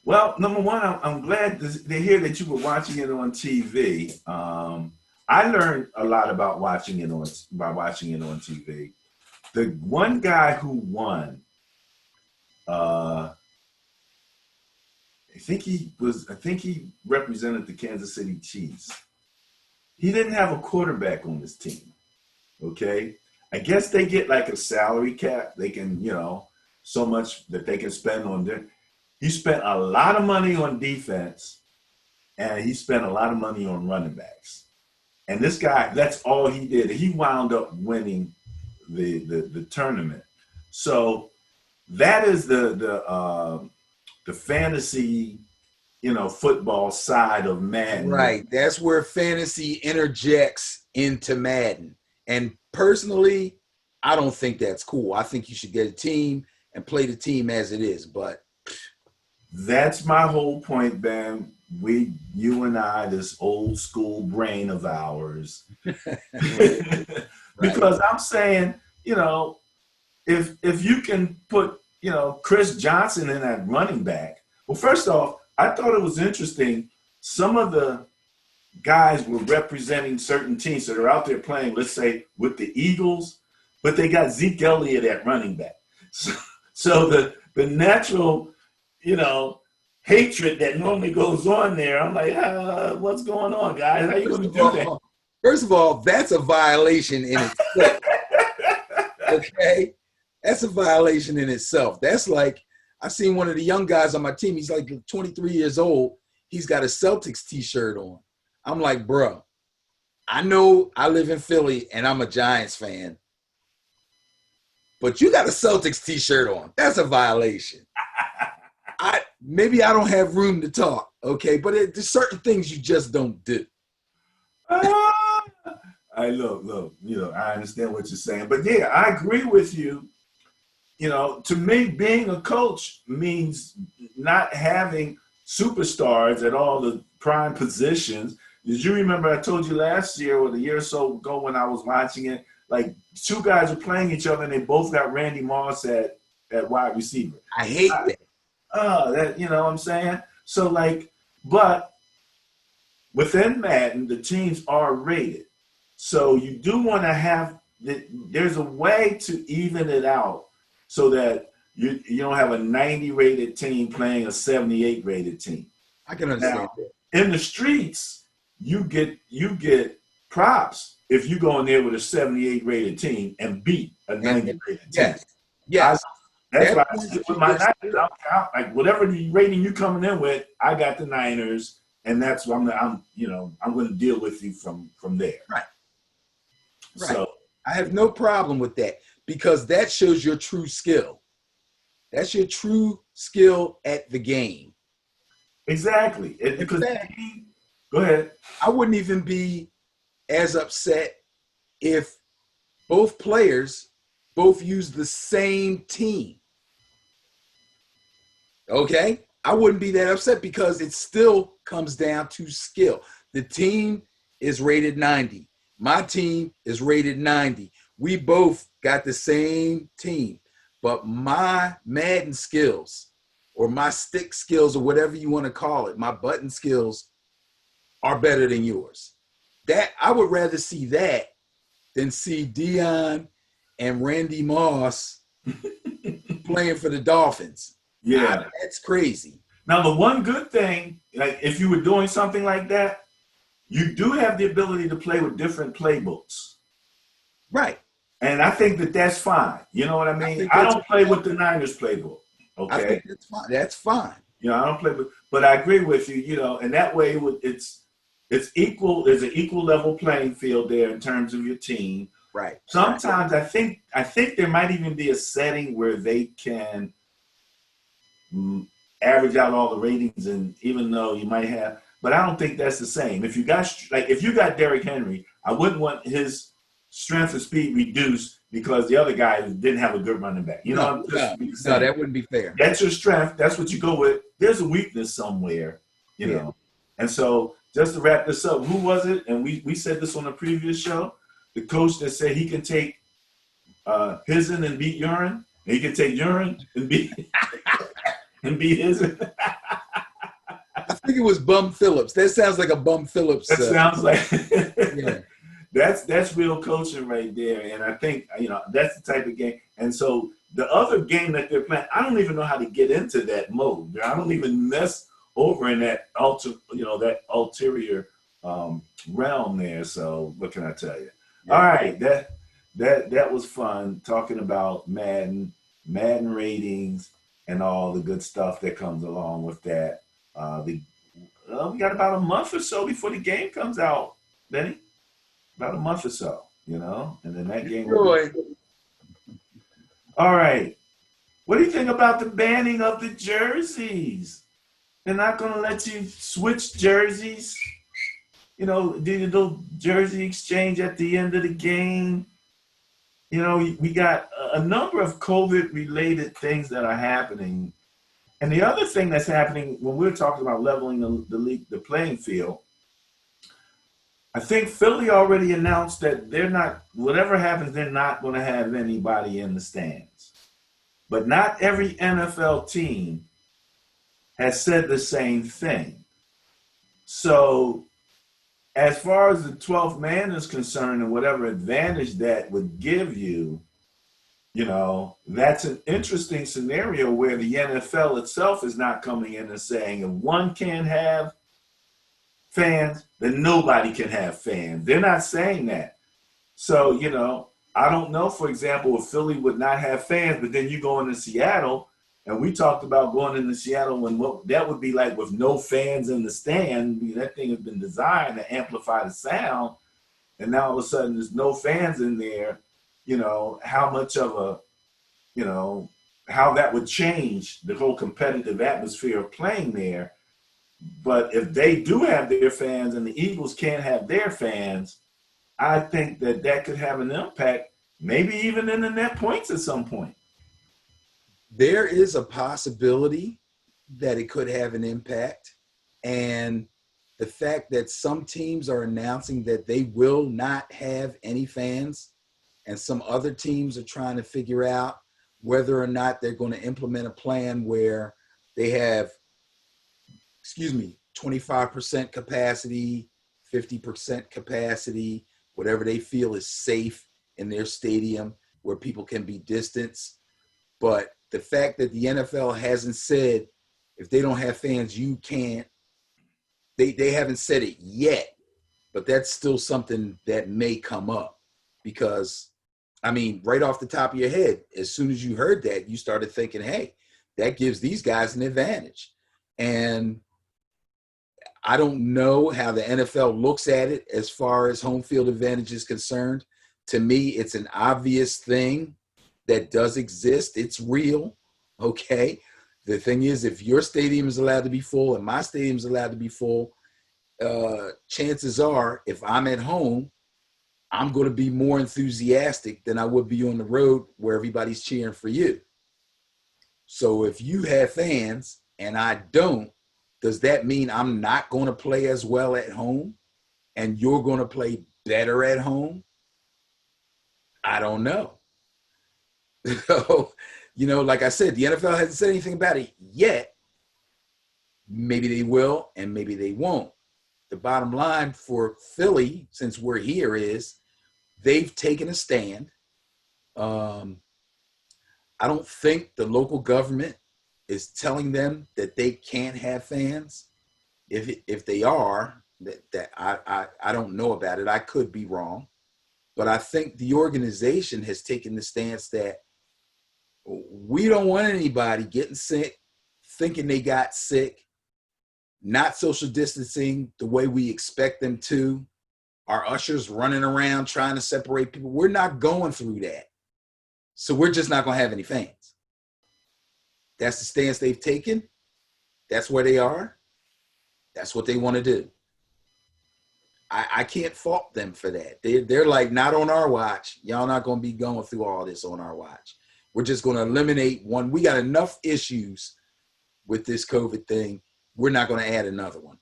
[SPEAKER 1] Well, number one, I'm glad to hear that you were watching it on TV. I learned a lot about watching it on TV. The one guy who won, I think he represented the Kansas City Chiefs. He didn't have a quarterback on his team. Okay. I guess they get like a salary cap. They can, so much that they can spend on their. He spent a lot of money on defense, and he spent a lot of money on running backs. And this guy, that's all he did. He wound up winning the tournament. So that is the fantasy, football side of Madden.
[SPEAKER 2] Right. That's where fantasy interjects into Madden. And personally, I don't think that's cool. I think you should get a team and play the team as it is. But
[SPEAKER 1] that's my whole point, Ben. You and I, this old school brain of ours. Because I'm saying, if you can put, Chris Johnson in that running back. Well, first off, I thought it was interesting. Some of the guys were representing certain teams that are out there playing, let's say, with the Eagles, but they got Zeke Elliott at running back. So the natural, hatred that normally goes on there, I'm like, what's going on, guys? How you going to do that?
[SPEAKER 2] First of all, that's a violation in itself. Okay? That's a violation in itself. That's like, I seen one of the young guys on my team. He's like 23 years old. He's got a Celtics t-shirt on. I'm like, bro, I know I live in Philly and I'm a Giants fan, but you got a Celtics t-shirt on. That's a violation. Maybe I don't have room to talk, okay? But there's certain things you just don't do.
[SPEAKER 1] I look, I understand what you're saying. But yeah, I agree with you. To me, being a coach means not having superstars at all the prime positions. Did you remember I told you last year or the year or so ago when I was watching it, like two guys were playing each other and they both got Randy Moss at wide receiver.
[SPEAKER 2] I hate that.
[SPEAKER 1] That, what I'm saying? So but within Madden, the teams are rated. So you do want to have, there's a way to even it out so that you don't have a 90 rated team playing a 78 rated team.
[SPEAKER 2] I can understand that.
[SPEAKER 1] In the streets, you get props if you go in there with a 78 rated team and beat a 90 rated team.
[SPEAKER 2] Yes.
[SPEAKER 1] That's why I stick with my Niners. Like whatever the rating you coming in with, I got the Niners, and that's what I'm going to deal with you from there.
[SPEAKER 2] Right.
[SPEAKER 1] So
[SPEAKER 2] I have no problem with that because that shows your true skill. That's your true skill at the game.
[SPEAKER 1] Exactly. Go ahead.
[SPEAKER 2] I wouldn't even be as upset if both players both use the same team. Okay? I wouldn't be that upset because it still comes down to skill. The team is rated 90. My team is rated 90. We both got the same team, but my Madden skills or my stick skills or whatever you want to call it, my button skills are better than yours. That I would rather see that than see Dion and Randy Moss playing for the Dolphins.
[SPEAKER 1] Yeah.
[SPEAKER 2] That's crazy.
[SPEAKER 1] Now, the one good thing, like if you were doing something like that, you do have the ability to play with different playbooks.
[SPEAKER 2] Right.
[SPEAKER 1] And I think that that's fine. You know what I
[SPEAKER 2] I
[SPEAKER 1] mean?
[SPEAKER 2] think
[SPEAKER 1] I
[SPEAKER 2] that's
[SPEAKER 1] don't play with the Niners playbook.
[SPEAKER 2] I
[SPEAKER 1] Okay.
[SPEAKER 2] think that's fine. That's fine.
[SPEAKER 1] You know, I don't play with, but I agree with you, you know, and that way it's equal, there's an equal level playing field there in terms of your team.
[SPEAKER 2] Right. Right.
[SPEAKER 1] Sometimes I think there might even be a setting where they can mm, average out all the ratings, and even though you might have, but I don't think that's the same. If you got Derrick Henry, I wouldn't want his strength and speed reduced because the other guy didn't have a good running back. You
[SPEAKER 2] No,
[SPEAKER 1] know,
[SPEAKER 2] no,
[SPEAKER 1] just be the
[SPEAKER 2] no,
[SPEAKER 1] same.
[SPEAKER 2] that wouldn't be fair.
[SPEAKER 1] That's your strength. That's what you go with. There's a weakness somewhere, you
[SPEAKER 2] Yeah.
[SPEAKER 1] know. And so just to wrap this up, who was it? And we said this on a previous show. The coach that said he can take Hizen and beat urine. And he can take urine and beat and beat Hizen.
[SPEAKER 2] I think it was Bum Phillips. That sounds like a Bum Phillips.
[SPEAKER 1] That sounds like
[SPEAKER 2] Yeah.
[SPEAKER 1] that's real coaching right there. And I think that's the type of game. And so the other game that they're playing, I don't even know how to get into that mode. I don't even mess over in that that ulterior realm there. So what can I tell you?
[SPEAKER 2] Yeah.
[SPEAKER 1] All right, that was fun talking about Madden ratings, and all the good stuff that comes along with that. We got about a month or so before the game comes out, Benny. About a month or so, and then that game will be.
[SPEAKER 2] Roy.
[SPEAKER 1] All right. What do you think about the banning of the jerseys? They're not going to let you switch jerseys. Do your little jersey exchange at the end of the game. We got a number of COVID-related things that are happening. And the other thing that's happening when we're talking about leveling the playing field, I think Philly already announced that they're not, whatever happens, they're not going to have anybody in the stands. But not every NFL team has said the same thing. So as far as the 12th man is concerned and whatever advantage that would give you, that's an interesting scenario where the NFL itself is not coming in and saying if one can't have fans, then nobody can have fans. They're not saying that. So, I don't know, for example, if Philly would not have fans, but then you go into Seattle, and we talked about going into Seattle when what that would be like with no fans in the stand. That thing has been designed to amplify the sound, and now all of a sudden there's no fans in there. How much of how that would change the whole competitive atmosphere of playing there. But if they do have their fans and the Eagles can't have their fans, I think that could have an impact, maybe even in the net points at some point.
[SPEAKER 2] There is a possibility that it could have an impact. And the fact that some teams are announcing that they will not have any fans, and some other teams are trying to figure out whether or not they're going to implement a plan where they have 25% capacity, 50% capacity, whatever they feel is safe in their stadium where people can be distanced. But the fact that the NFL hasn't said if they don't have fans, you can't, they haven't said it yet, but that's still something that may come up because, right off the top of your head, as soon as you heard that, you started thinking, hey, that gives these guys an advantage. And I don't know how the NFL looks at it as far as home field advantage is concerned. To me, it's an obvious thing that does exist. It's real, okay? The thing is, if your stadium is allowed to be full and my stadium is allowed to be full, chances are, if I'm at home, I'm going to be more enthusiastic than I would be on the road where everybody's cheering for you. So if you have fans and I don't, does that mean I'm not going to play as well at home and you're going to play better at home? I don't know. So, like I said, the NFL hasn't said anything about it yet. Maybe they will and maybe they won't. The bottom line for Philly, since we're here, is they've taken a stand. I don't think the local government is telling them that they can't have fans. If they are, that I don't know about it. I could be wrong, But I think the organization has taken the stance that we don't want anybody getting sick, thinking they got sick, not social distancing the way we expect them to, our ushers running around trying to separate people. We're not going through that. So we're just not going to have any fans. That's the stance they've taken. That's where they are. That's what they want to do. I can't fault them for that. They're like, not on our watch. Y'all not going to be going through all this on our watch. We're just going to eliminate one. We got enough issues with this COVID thing. We're not going to add another one.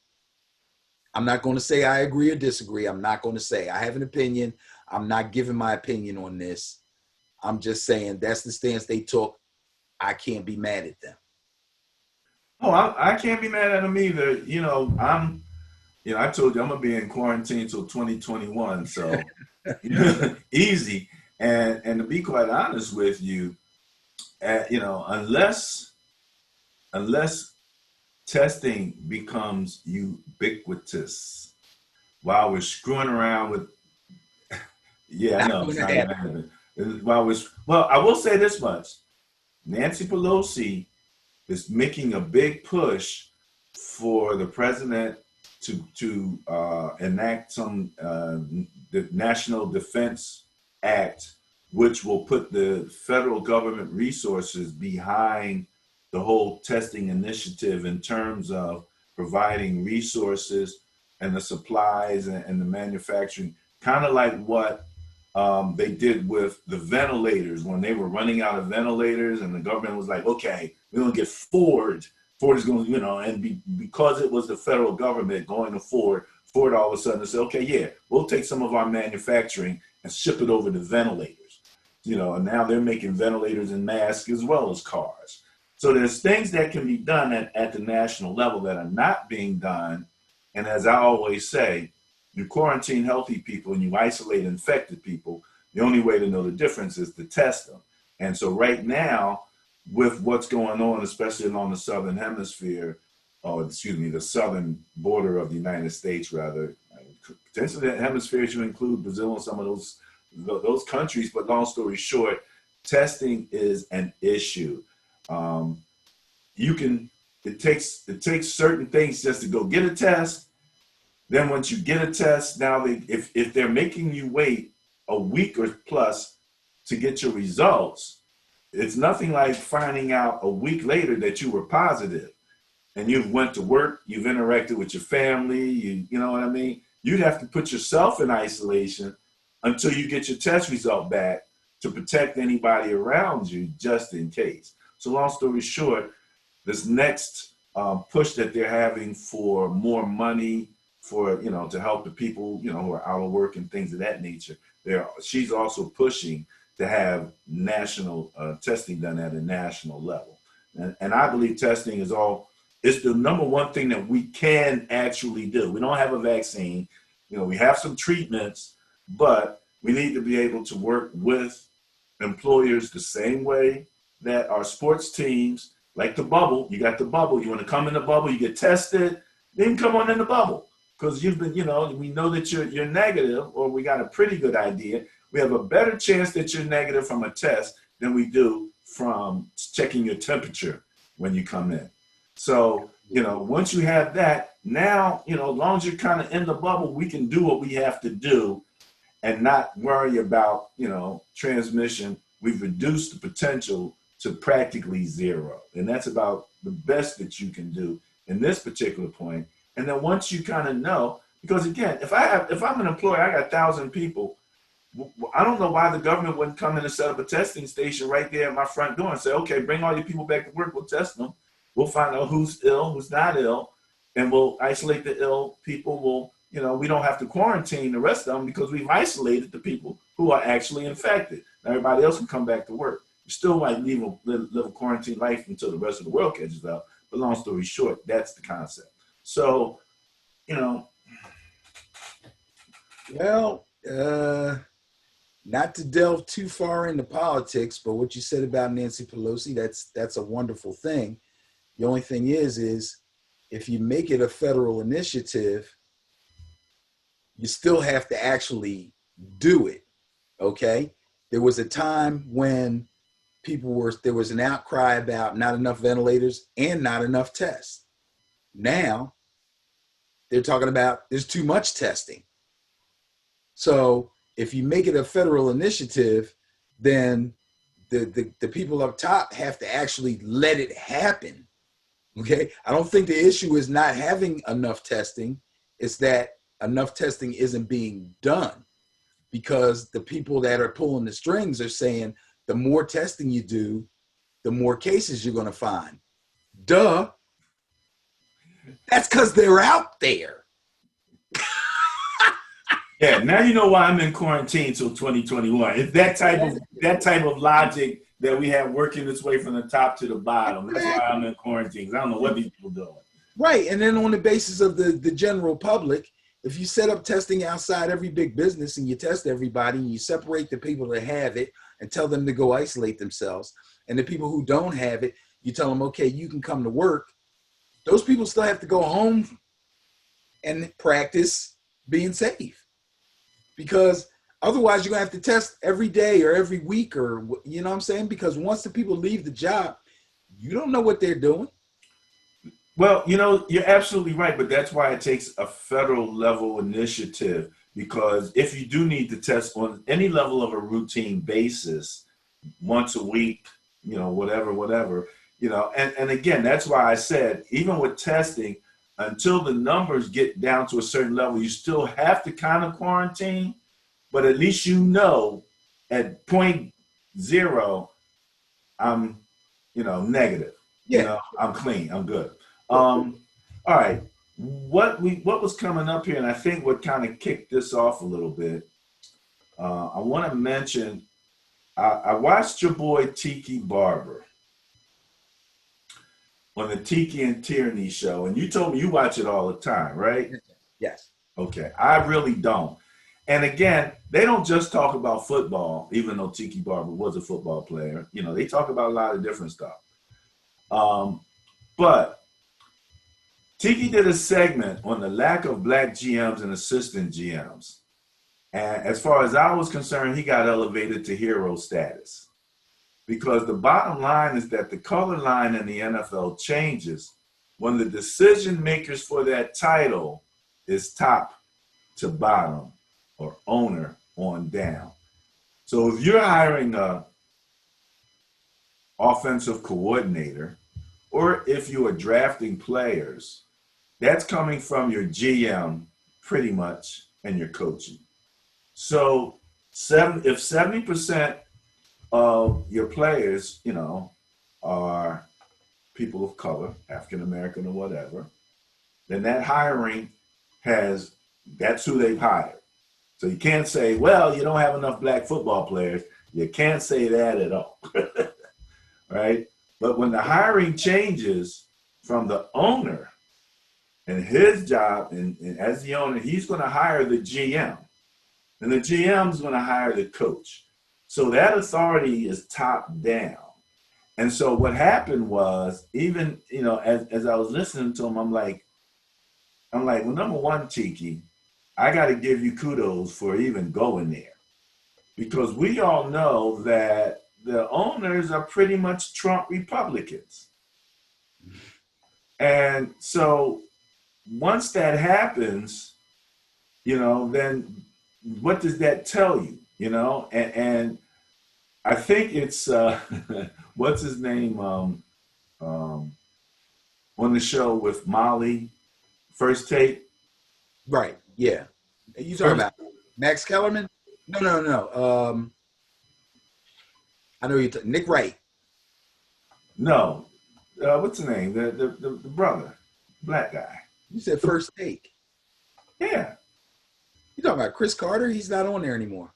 [SPEAKER 2] I'm not going to say I agree or disagree. I'm not going to say I have an opinion. I'm not giving my opinion on this. I'm just saying that's the stance they took. I can't be mad at them.
[SPEAKER 1] Oh, I can't be mad at them either. I told you I'm gonna be in quarantine till 2021, so easy. And to be quite honest with you, unless testing becomes ubiquitous, while we're screwing around with, yeah, I know it's not gonna happen. Well, I will say this much: Nancy Pelosi is making a big push for the president to enact the National Defense Act, which will put the federal government resources behind the whole testing initiative in terms of providing resources and the supplies and the manufacturing, kind of like what they did with the ventilators when they were running out of ventilators, and the government was like, okay, we're going to get Ford. Ford is going to, because it was the federal government going to Ford all of a sudden said, okay, yeah, we'll take some of our manufacturing and ship it over to ventilators. And now they're making ventilators and masks as well as cars. So there's things that can be done at the national level that are not being done. And as I always say, you quarantine healthy people and you isolate infected people, the only way to know the difference is to test them. And so right now, with what's going on, especially along the southern hemisphere, the southern border of the United States, rather, potentially that hemisphere should include Brazil and some of those countries. But long story short, testing is an issue. It takes certain things just to go get a test. Then once you get a test, now if they're making you wait a week or plus to get your results, it's nothing like finding out a week later that you were positive and you've went to work, you've interacted with your family, you know what I mean? You'd have to put yourself in isolation until you get your test result back to protect anybody around you just in case. So long story short, this next push that they're having for more money for, to help the people, who are out of work and things of that nature, she's also pushing to have national testing done at a national level. And I believe testing is the number one thing that we can actually do. We don't have a vaccine, we have some treatments, but we need to be able to work with employers the same way that our sports teams, like the bubble, you got the bubble, you want to come in the bubble, you get tested, then come on in the bubble. Because you've been, we know that you're negative, or we got a pretty good idea. We have a better chance that you're negative from a test than we do from checking your temperature when you come in. So, once you have that, now, as long as you're kind of in the bubble, we can do what we have to do and not worry about, transmission. We've reduced the potential to practically zero. And that's about the best that you can do in this particular point. And then once you kind of know, because again, if I'm an employer, I got 1,000 people, I don't know why the government wouldn't come in and set up a testing station right there at my front door and say, okay, bring all your people back to work, we'll test them. We'll find out who's ill, who's not ill, and we'll isolate the ill people. We don't have to quarantine the rest of them because we've isolated the people who are actually infected. Now everybody else can come back to work. You still might live a quarantine life until the rest of the world catches up. But long story short, that's the concept. So,
[SPEAKER 2] Well, not to delve too far into politics, but what you said about Nancy Pelosi, that's a wonderful thing. The only thing is if you make it a federal initiative, you still have to actually do it. Okay. There was a time when there was an outcry about not enough ventilators and not enough tests. Now they're talking about there's too much testing. So if you make it a federal initiative, then the people up top have to actually let it happen. Okay. I don't think the issue is not having enough testing. It's that enough testing isn't being done, because the people that are pulling the strings are saying the more testing you do, the more cases you're going to find. Duh. That's because they're out there.
[SPEAKER 1] Yeah, now you know why I'm in quarantine till 2021. It's that type of logic that we have working its way from the top to the bottom. That's why I'm in quarantine. I don't know what these people doing.
[SPEAKER 2] Right. And then on the basis of the general public, if you set up testing outside every big business and you test everybody and you separate the people that have it and tell them to go isolate themselves, and the people who don't have it, you tell them, okay, you can come to work. Those people still have to go home and practice being safe, because otherwise you're going to have to test every day or every week, or, you know what I'm saying? Because once the people leave the job, you don't know what they're doing.
[SPEAKER 1] Well, you know, you're absolutely right, but that's why it takes a federal level initiative, because if you do need to test on any level of a routine basis, once a week, you know, whatever, you know, and again, that's why I said, even with testing, until the numbers get down to a certain level, you still have to kind of quarantine, but at least you know at point zero, I'm, you know, negative. You
[SPEAKER 2] Yeah.
[SPEAKER 1] know, I'm clean. I'm good. All right. What was coming up here, and I think what kind of kicked this off a little bit. I want to mention. I watched your boy Tiki Barber on the Tiki and Tierney show, and you told me you watch it all the time, right?
[SPEAKER 2] Yes.
[SPEAKER 1] Okay. I really don't. And again, they don't just talk about football, even though Tiki Barber was a football player. You know, they talk about a lot of different stuff. But Tiki did a segment on the lack of black GMs and assistant GMs. And as far as I was concerned, he got elevated to hero status. Because the bottom line is that the color line in the NFL changes when the decision makers for that title is top to bottom, or owner on down. So if you're hiring a offensive coordinator, or if you are drafting players, that's coming from your GM pretty much and your coaching. So if 70% of your players, you know, are people of color, African American or whatever, then that hiring that's who they've hired. So you can't say, well, you don't have enough black football players. You can't say that at all. Right? But when the hiring changes from the owner, and his job, and as the owner, he's going to hire the GM, and the GM is going to hire the coach. So that authority is top down. And so what happened was, even, you know, as I was listening to him, I'm like, well, number one, Tiki, I got to give you kudos for even going there, because we all know that the owners are pretty much Trump Republicans. And so once that happens, you know, then what does that tell you? You know, and I think it's what's his name on the show with Molly, First Take.
[SPEAKER 2] Right. Yeah. You talking about Max Kellerman? No. I know Nick Wright.
[SPEAKER 1] No, what's the name? The brother, black guy.
[SPEAKER 2] You said First Take.
[SPEAKER 1] Yeah.
[SPEAKER 2] You talking about Chris Carter? He's not on there anymore.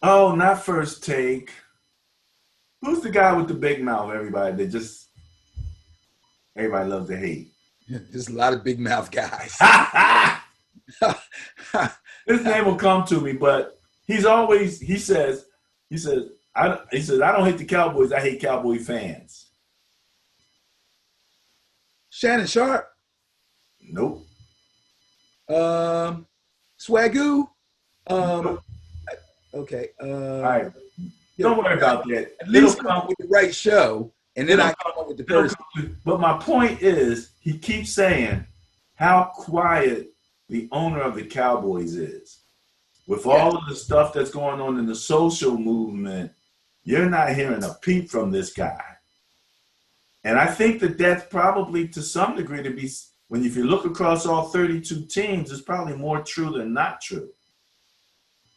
[SPEAKER 1] Oh, not First Take. Who's the guy with the big mouth? Everybody loves to hate.
[SPEAKER 2] There's a lot of big mouth guys.
[SPEAKER 1] His name will come to me, but he says, I don't hate the Cowboys. I hate Cowboy fans.
[SPEAKER 2] Shannon Sharp.
[SPEAKER 1] Nope.
[SPEAKER 2] Swagoo. Okay.
[SPEAKER 1] All right.
[SPEAKER 2] You know,
[SPEAKER 1] Don't worry about that.
[SPEAKER 2] at
[SPEAKER 1] It'll
[SPEAKER 2] least come
[SPEAKER 1] come.
[SPEAKER 2] up with the right show, and then
[SPEAKER 1] It'll
[SPEAKER 2] I
[SPEAKER 1] come.
[SPEAKER 2] come up with the
[SPEAKER 1] It'll
[SPEAKER 2] person.
[SPEAKER 1] come. But my point is, he keeps saying how quiet the owner of the Cowboys is. With
[SPEAKER 2] Yeah.
[SPEAKER 1] all of the stuff that's going on in the social movement, you're not hearing a peep from this guy. And I think that that's probably to some degree to be, when if you look across all 32 teams, it's probably more true than not true,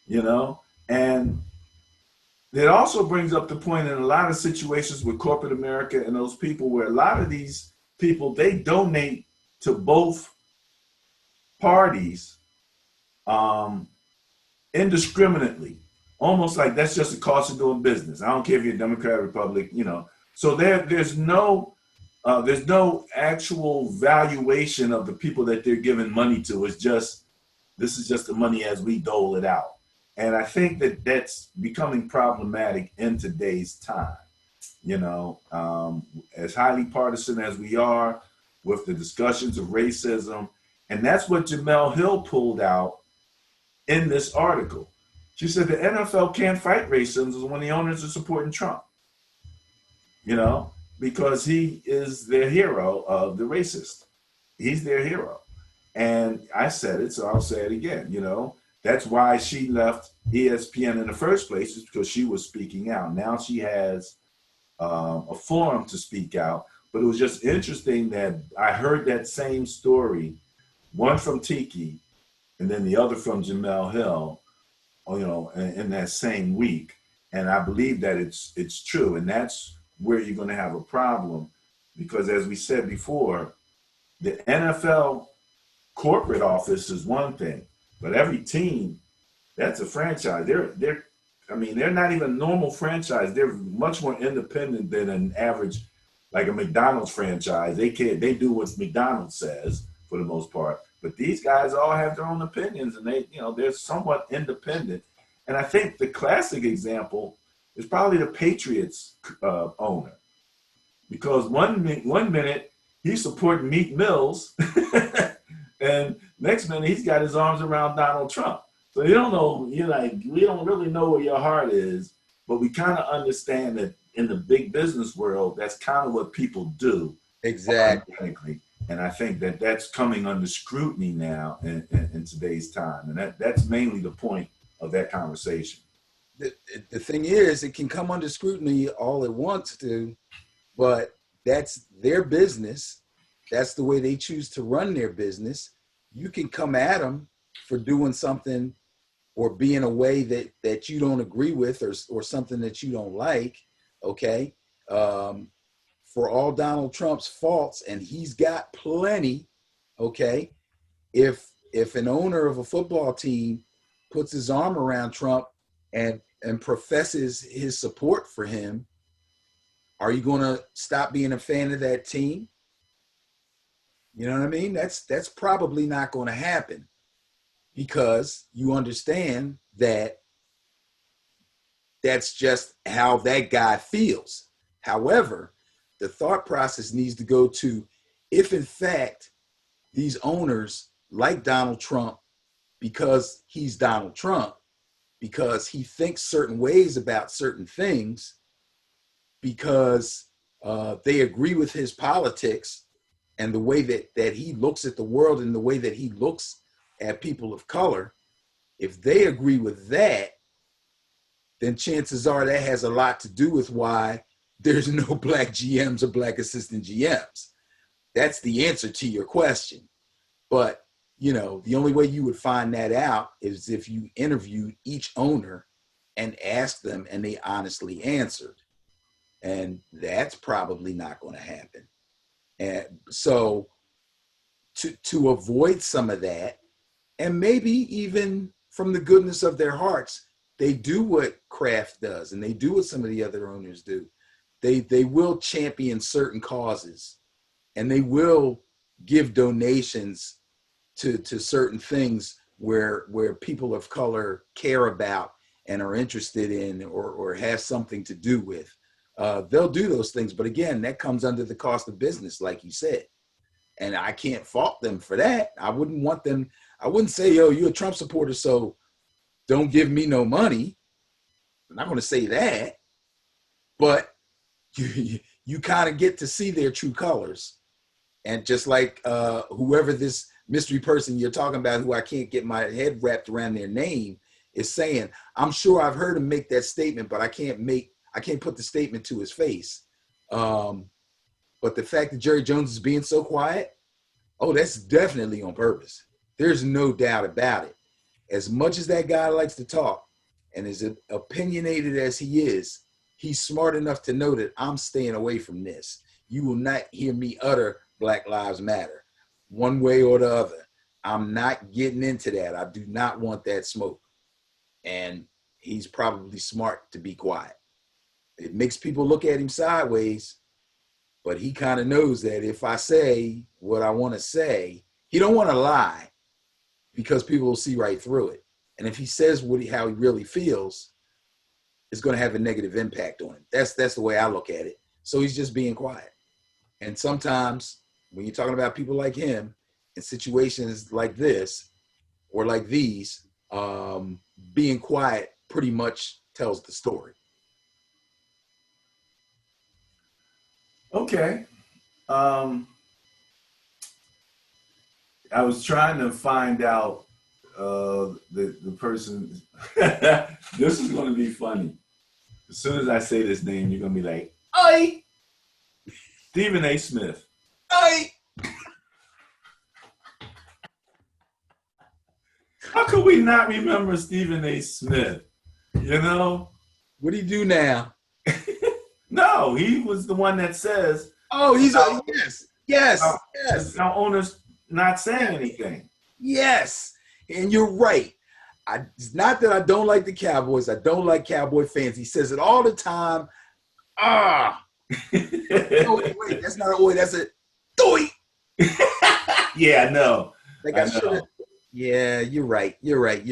[SPEAKER 1] you know? And it also brings up the point in a lot of situations with corporate America and those people where a lot of these people, they donate to both parties indiscriminately, almost like that's just the cost of doing business. I don't care if you're Democrat, Republic, you know. So there's no actual valuation of the people that they're giving money to. It's just this is just the money as we dole it out, and I think that that's becoming problematic in today's time. You know, as highly partisan as we are with the discussions of racism, and that's what Jamel Hill pulled out in this article. She said the NFL can't fight racism when the owners are supporting Trump, you know, because he is their hero of the racist. He's their hero. And I said it, so I'll say it again, you know. That's why she left ESPN in the first place, is because she was speaking out. Now she has a forum to speak out. But it was just interesting that I heard that same story, one from Tiki and then the other from Jamel Hill, you know, in that same week. And I believe that it's true. And that's where you're going to have a problem because, as we said before, the NFL corporate office is one thing, but every team, that's a franchise. They're not even a normal franchise. They're much more independent than an average, like a McDonald's franchise. They do what McDonald's says for the most part. But these guys all have their own opinions, and they're somewhat independent. And I think the classic example is probably the Patriots owner, because one minute he's supporting Meek Mills, and next minute he's got his arms around Donald Trump. So you don't know, we don't really know where your heart is, but we kind of understand that in the big business world, that's kind of what people do.
[SPEAKER 2] Exactly.
[SPEAKER 1] And I think that that's coming under scrutiny now in today's time. And that's mainly the point of that conversation.
[SPEAKER 2] The thing is, it can come under scrutiny all it wants to, but that's their business. That's the way they choose to run their business. You can come at them for doing something or being a way that you don't agree with or something that you don't like, okay? For all Donald Trump's faults, and he's got plenty, okay? If an owner of a football team puts his arm around Trump and professes his support for him, are you going to stop being a fan of that team? You know what I mean? That's probably not going to happen, because you understand that that's just how that guy feels. However, the thought process needs to go to, if in fact these owners like Donald Trump because he's Donald Trump, because he thinks certain ways about certain things, because they agree with his politics and the way that he looks at the world and the way that he looks at people of color, if they agree with that, then chances are that has a lot to do with why there's no black GMs or black assistant GMs. That's the answer to your question. But, the only way you would find that out is if you interviewed each owner and asked them and they honestly answered. And that's probably not going to happen. And so to avoid some of that, and maybe even from the goodness of their hearts, they do what Kraft does and they do what some of the other owners do. They will champion certain causes, and they will give donations to certain things where people of color care about and are interested in or have something to do with. They'll do those things. But again, that comes under the cost of business, like you said. And I can't fault them for that. I wouldn't say, yo, you're a Trump supporter, so don't give me no money. I'm not going to say that, but you kind of get to see their true colors. And just like whoever this mystery person you're talking about, who I can't get my head wrapped around their name, is saying, I'm sure I've heard him make that statement, but I can't put the statement to his face. But the fact that Jerry Jones is being so quiet, oh, that's definitely on purpose. There's no doubt about it. As much as that guy likes to talk and as opinionated as he is, he's smart enough to know that I'm staying away from this. You will not hear me utter Black Lives Matter one way or the other. I'm not getting into that. I do not want that smoke. And he's probably smart to be quiet. It makes people look at him sideways, but he kind of knows that if I say what I want to say, he don't want to lie because people will see right through it. And if he says how he really feels, it's going to have a negative impact on him. That's the way I look at it. So he's just being quiet. And sometimes when you're talking about people like him in situations like this or like these, being quiet pretty much tells the story.
[SPEAKER 1] Okay. I was trying to find out the person. This is going to be funny. As soon as I say this name, you're going to be like, "Oi!" Stephen A. Smith.
[SPEAKER 2] Oi!
[SPEAKER 1] How could we not remember Stephen A. Smith? You know?
[SPEAKER 2] What do you do now?
[SPEAKER 1] No, he was the one that says,
[SPEAKER 2] oh, he's yes.
[SPEAKER 1] Our owner's not saying anything.
[SPEAKER 2] Yes. And you're right. It's not that I don't like the Cowboys. I don't like Cowboy fans. He says it all the time. No, wait, that's not a oi. That's a doi.
[SPEAKER 1] Yeah, I know.
[SPEAKER 2] Like I should have. Yeah, you're right. What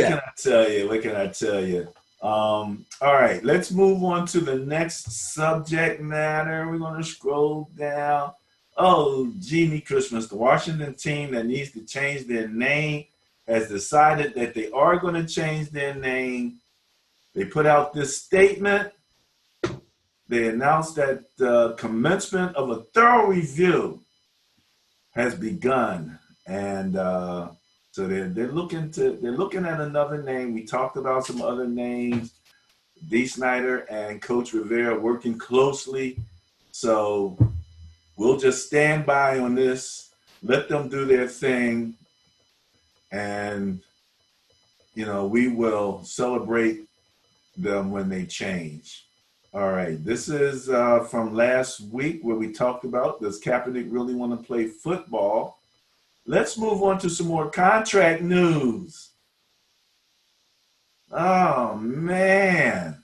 [SPEAKER 1] can I tell you? What can I tell you? All right, let's move on to the next subject matter. We're going to scroll down. Oh, Genie Christmas, the Washington team that needs to change their name has decided that they are going to change their name. They put out this statement. They announced that the commencement of a thorough review has begun, and so they're looking at another name. We talked about some other names. Dee Snider and Coach Rivera working closely. So we'll just stand by on this, let them do their thing, and we will celebrate them when they change. All right, this is from last week where we talked about, does Kaepernick really want to play football? Let's move on to some more contract news. Oh, man.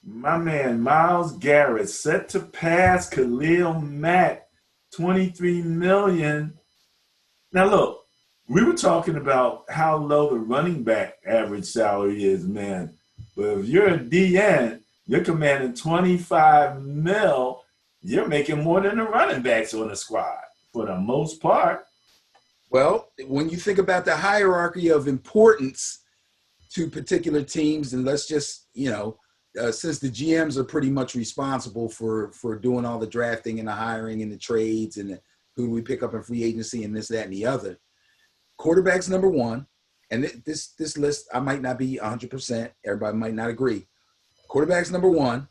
[SPEAKER 1] My man, Myles Garrett, set to pass Khalil Mack, $23 million. Now, look, we were talking about how low the running back average salary is, man. But if you're a DN, you're commanding $25 million, you're making more than the running backs on the squad for the most part.
[SPEAKER 2] Well, when you think about the hierarchy of importance to particular teams, and let's just, since the GMs are pretty much responsible for doing all the drafting and the hiring and the trades and who we pick up in free agency and this, that, and the other, quarterback's number one. And this list, I might not be 100%. Everybody might not agree. Quarterback's number one.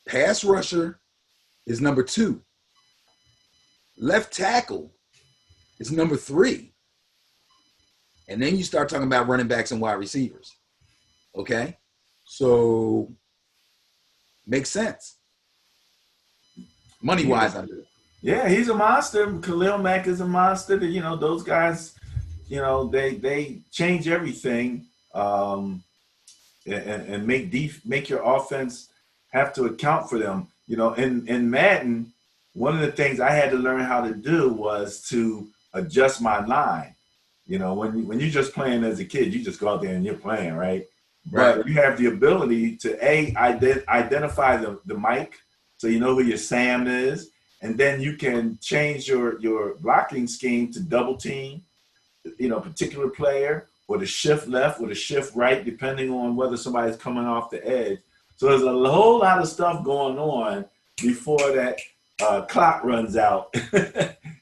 [SPEAKER 2] Pass rusher is number two. Left tackle is number three. And then you start talking about running backs and wide receivers. Okay? So, makes sense. Money-wise, I do.
[SPEAKER 1] Yeah, he's a monster. Khalil Mack is a monster. Those guys, they change everything and make your offense have to account for them. In Madden, one of the things I had to learn how to do was to adjust my line. When you're just playing as a kid, you just go out there and you're playing, right? But you have the ability to identify the mic, so you know who your Sam is, and then you can change your blocking scheme to double team, particular player, or the shift left or the shift right, depending on whether somebody's coming off the edge. So there's a whole lot of stuff going on before that clock runs out.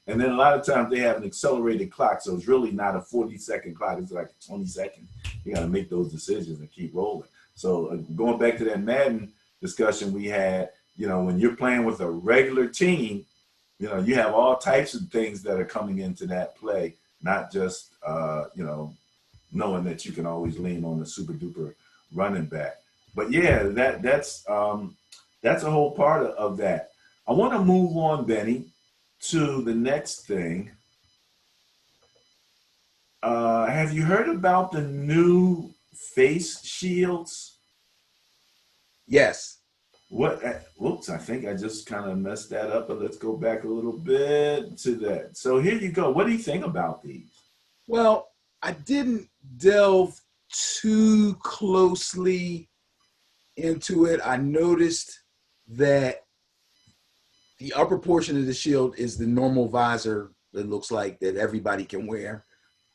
[SPEAKER 1] And then a lot of times they have an accelerated clock, so it's really not a 40-second clock. It's like a 20-second. You got to make those decisions and keep rolling. So going back to that Madden discussion we had, when you're playing with a regular team, you have all types of things that are coming into that play, not just, knowing that you can always lean on the super duper running back. But yeah, that's a whole part of that. I want to move on, Benny, to the next thing. Have you heard about the new face shields?
[SPEAKER 2] Yes.
[SPEAKER 1] Whoops, I think I just kind of messed that up, but let's go back a little bit to that. So here you go. What do you think about these?
[SPEAKER 2] Well, I didn't delve too closely into it. I noticed that the upper portion of the shield is the normal visor that looks like that everybody can wear,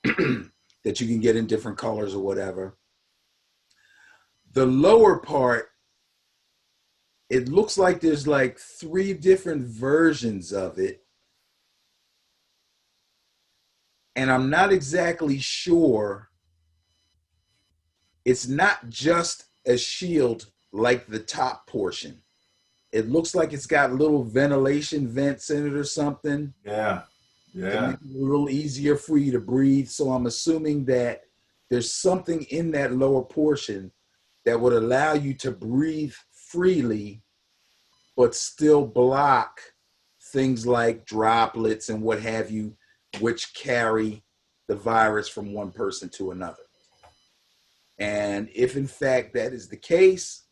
[SPEAKER 2] that you can get in different colors or whatever. The lower part, it looks like there's like 3 different versions of it. And I'm not exactly sure. It's not just a shield like the top portion. It looks like it's got little ventilation vents in it or something.
[SPEAKER 1] Yeah.
[SPEAKER 2] To make it a little easier for you to breathe. So I'm assuming that there's something in that lower portion that would allow you to breathe freely, but still block things like droplets and what have you, which carry the virus from one person to another. And if in fact that is the case,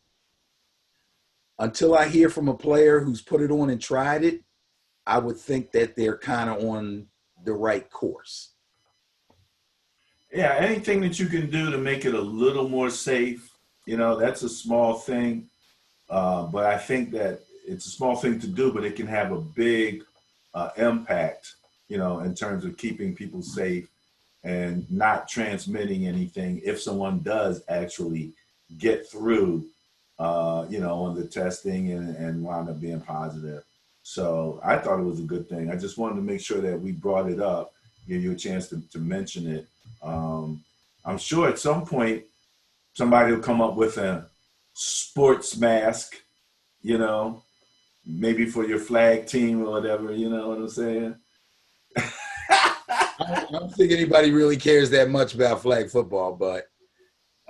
[SPEAKER 2] until I hear from a player who's put it on and tried it, I would think that they're kind of on the right course.
[SPEAKER 1] Yeah, anything that you can do to make it a little more safe, that's a small thing. But I think that it's a small thing to do, but it can have a big impact, in terms of keeping people safe and not transmitting anything if someone does actually get through, on the testing and wind up being positive. So I thought it was a good thing. I just wanted to make sure that we brought it up, give you a chance to mention it. I'm sure at some point somebody will come up with a sports mask, maybe for your flag team or whatever, you know what I'm saying?
[SPEAKER 2] I don't think anybody really cares that much about flag football, but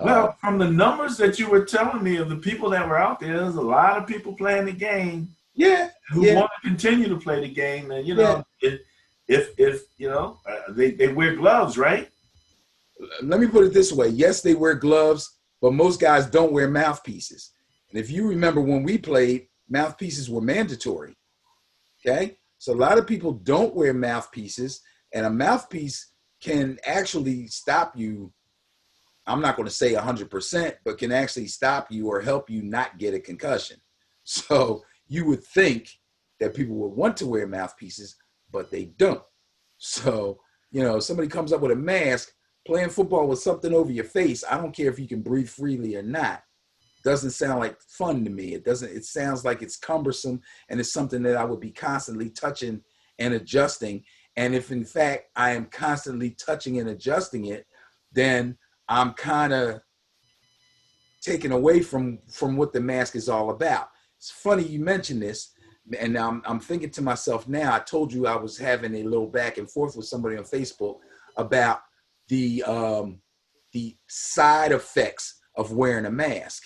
[SPEAKER 1] well, from the numbers that you were telling me of the people that were out there, there's a lot of people playing the game. Who want to continue to play the game, and if they wear gloves, right?
[SPEAKER 2] Let me put it this way: yes, they wear gloves, but most guys don't wear mouthpieces. And if you remember when we played, mouthpieces were mandatory. Okay, so a lot of people don't wear mouthpieces, and a mouthpiece can actually stop you. I'm not going to say 100%, but can actually stop you or help you not get a concussion. So you would think that people would want to wear mouthpieces, but they don't. So, somebody comes up with a mask, playing football with something over your face, I don't care if you can breathe freely or not. Doesn't sound like fun to me. It sounds like it's cumbersome, and it's something that I would be constantly touching and adjusting. And if in fact I am constantly touching and adjusting it, then I'm kind of taken away from what the mask is all about. It's funny you mentioned this, and I'm thinking to myself now, I told you I was having a little back and forth with somebody on Facebook about the side effects of wearing a mask.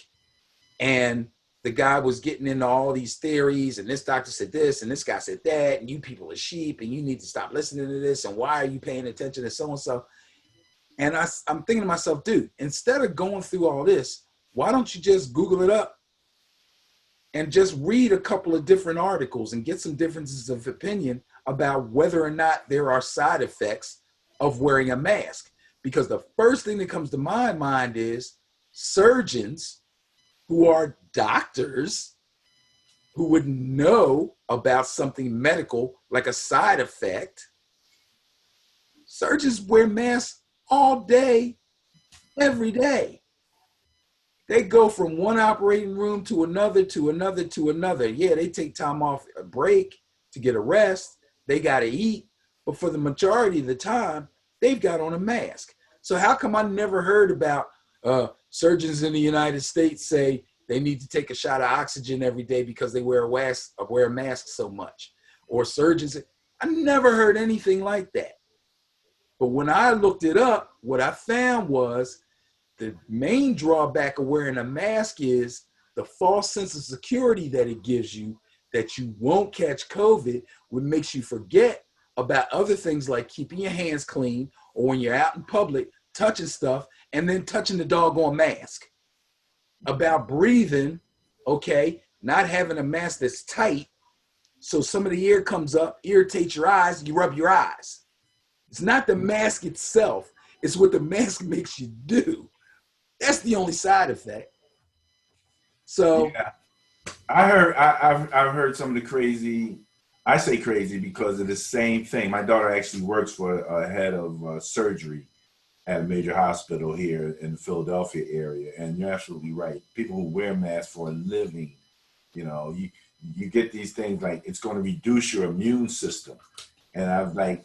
[SPEAKER 2] And the guy was getting into all these theories, and this doctor said this, and this guy said that, and you people are sheep, and you need to stop listening to this, and why are you paying attention to so-and-so? And I'm thinking to myself, dude, instead of going through all this, why don't you just Google it up and just read a couple of different articles and get some differences of opinion about whether or not there are side effects of wearing a mask? Because the first thing that comes to my mind is surgeons who are doctors who would know about something medical like a side effect. Surgeons wear masks all day every day. They go from one operating room to another, to another, to another. Yeah, they take time off a break to get a rest. They got to eat. But for the majority of the time, they've got on a mask. So how come I never heard about surgeons in the United States say they need to take a shot of oxygen every day because they wear a mask so much? Or surgeons, I never heard anything like that. But when I looked it up, what I found was the main drawback of wearing a mask is the false sense of security that it gives you that you won't catch COVID, which makes you forget about other things like keeping your hands clean or when you're out in public, touching stuff and then touching the doggone mask. About breathing, okay, not having a mask that's tight, so some of the air comes up, irritates your eyes, you rub your eyes. It's not the mask itself, it's what the mask makes you do. That's the only side effect. So
[SPEAKER 1] Yeah, I've heard some of the crazy. I say crazy because of the same thing. My daughter actually works for a head of surgery at a major hospital here in the Philadelphia area, and you're absolutely right. People who wear masks for a living, you know, you get these things like it's going to reduce your immune system, and I'm like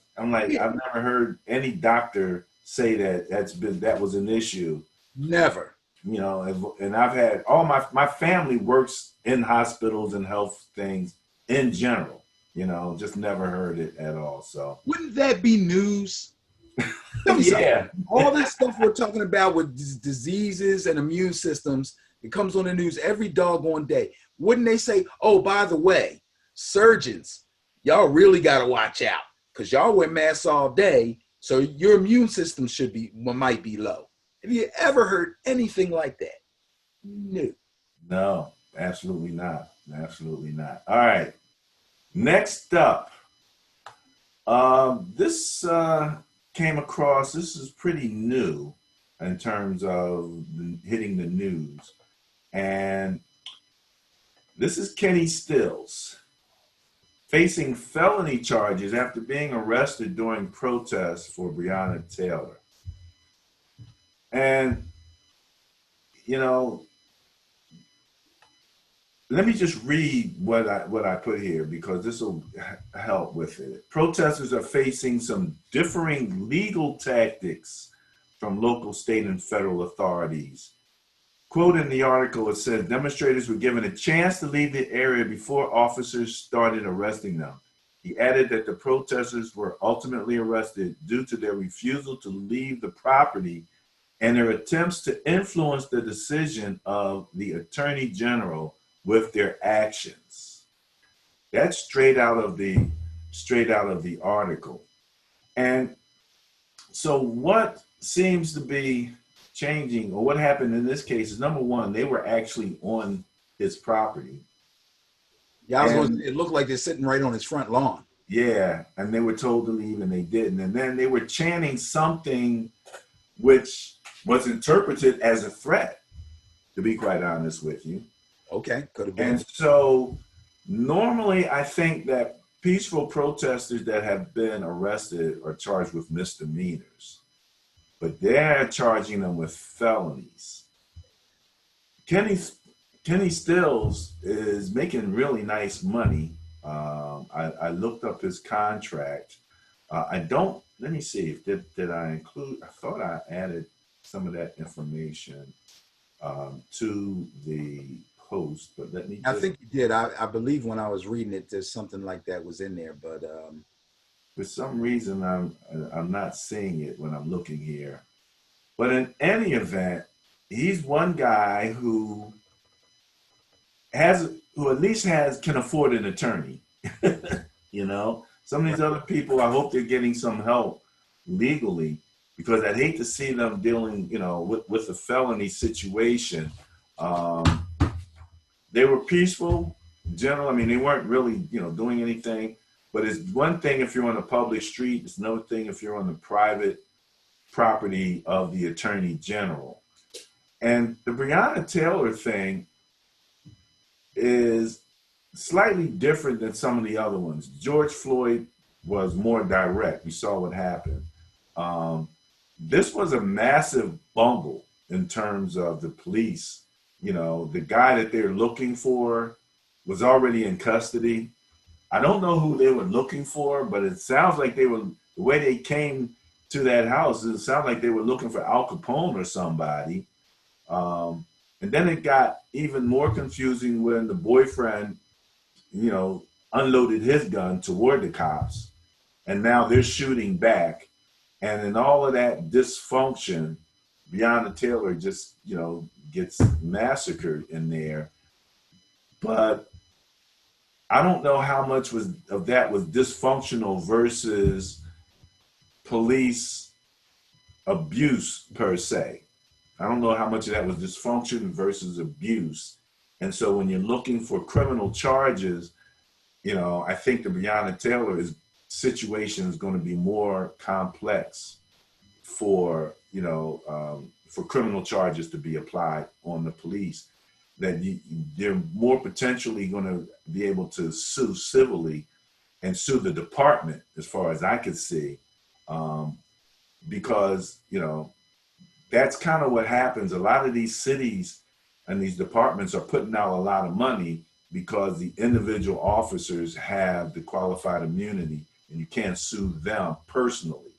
[SPEAKER 2] yeah,
[SPEAKER 1] I've never heard any doctor say that was an issue.
[SPEAKER 2] never.
[SPEAKER 1] You know, and I've had all my family works in hospitals and health things in general. You know, just never heard it at all. So
[SPEAKER 2] Wouldn't that be news? Tell me something.
[SPEAKER 1] yeah,
[SPEAKER 2] All this stuff we're talking about with diseases and immune systems, it comes on the news every doggone day. Wouldn't they say, oh, by the way, surgeons, y'all really got to watch out because y'all wear masks all day, so your immune system might be low. Have you ever heard anything like that? No.
[SPEAKER 1] no, absolutely not, absolutely not. All right, next up, this came across. This is pretty new in terms of hitting the news, and this is Kenny Stills facing felony charges after being arrested during protests for Breonna Taylor. And, you know, let me just read what I put here because this will help with it. Protesters are facing some differing legal tactics from local, state, and federal authorities. Quote in the article, it says demonstrators were given a chance to leave the area before officers started arresting them. He added that the protesters were ultimately arrested due to their refusal to leave the property and their attempts to influence the decision of the attorney general with their actions. That's straight out of the article. And so what seems to be changing, or what happened in this case, is number one, they were actually on his property.
[SPEAKER 2] Yeah, I was going to
[SPEAKER 1] And
[SPEAKER 2] say, it looked like they're sitting right on his front lawn.
[SPEAKER 1] yeah, and they were told to leave and they didn't. And then they were chanting something which was interpreted as a threat, to be quite honest with you.
[SPEAKER 2] Okay, could have
[SPEAKER 1] And
[SPEAKER 2] been.
[SPEAKER 1] so normally I think that peaceful protesters that have been arrested are charged with misdemeanors, but they're charging them with felonies. Kenny Kenny Stills is making really nice money. I looked up his contract. I don't. Let me see. Did I include? I thought I added some of that information to the post, but let me
[SPEAKER 2] I
[SPEAKER 1] just.
[SPEAKER 2] think you did. I believe when I was reading it, there's something like that was in there. But
[SPEAKER 1] For some reason, I'm not seeing it when I'm looking here. But in any event, he's one guy who at least can afford an attorney. You know, some of these other people, I hope they're getting some help legally because I'd hate to see them dealing, you know, with a felony situation. Um, they were peaceful, general. I mean, they weren't really, you know, doing anything. But it's one thing if you're on a public street. It's another thing if you're on the private property of the attorney general. And the Breonna Taylor thing is slightly different than some of the other ones. George Floyd was more direct. We saw what happened. Um, this was a massive bungle in terms of the police. You know, the guy that they're looking for was already in custody. I don't know who they were looking for, but it sounds like they were, the way they came to that house, it sounds like they were looking for Al Capone or somebody. And then it got even more confusing when the boyfriend, you know, unloaded his gun toward the cops, and now they're shooting back. And in all of that dysfunction, Breonna Taylor just, you know, gets massacred in there. But I don't know how much was of that was dysfunctional versus police abuse per se. I don't know how much of that was dysfunction versus abuse. And so when you're looking for criminal charges, you know, I think the Breonna Taylor's situation is going to be more complex for, you know, for criminal charges to be applied on the police. That they're more potentially going to be able to sue civilly and sue the department, as far as I could see, because, you know, that's kind of what happens. A lot of these cities and these departments are putting out a lot of money because the individual officers have the qualified immunity and you can't sue them personally.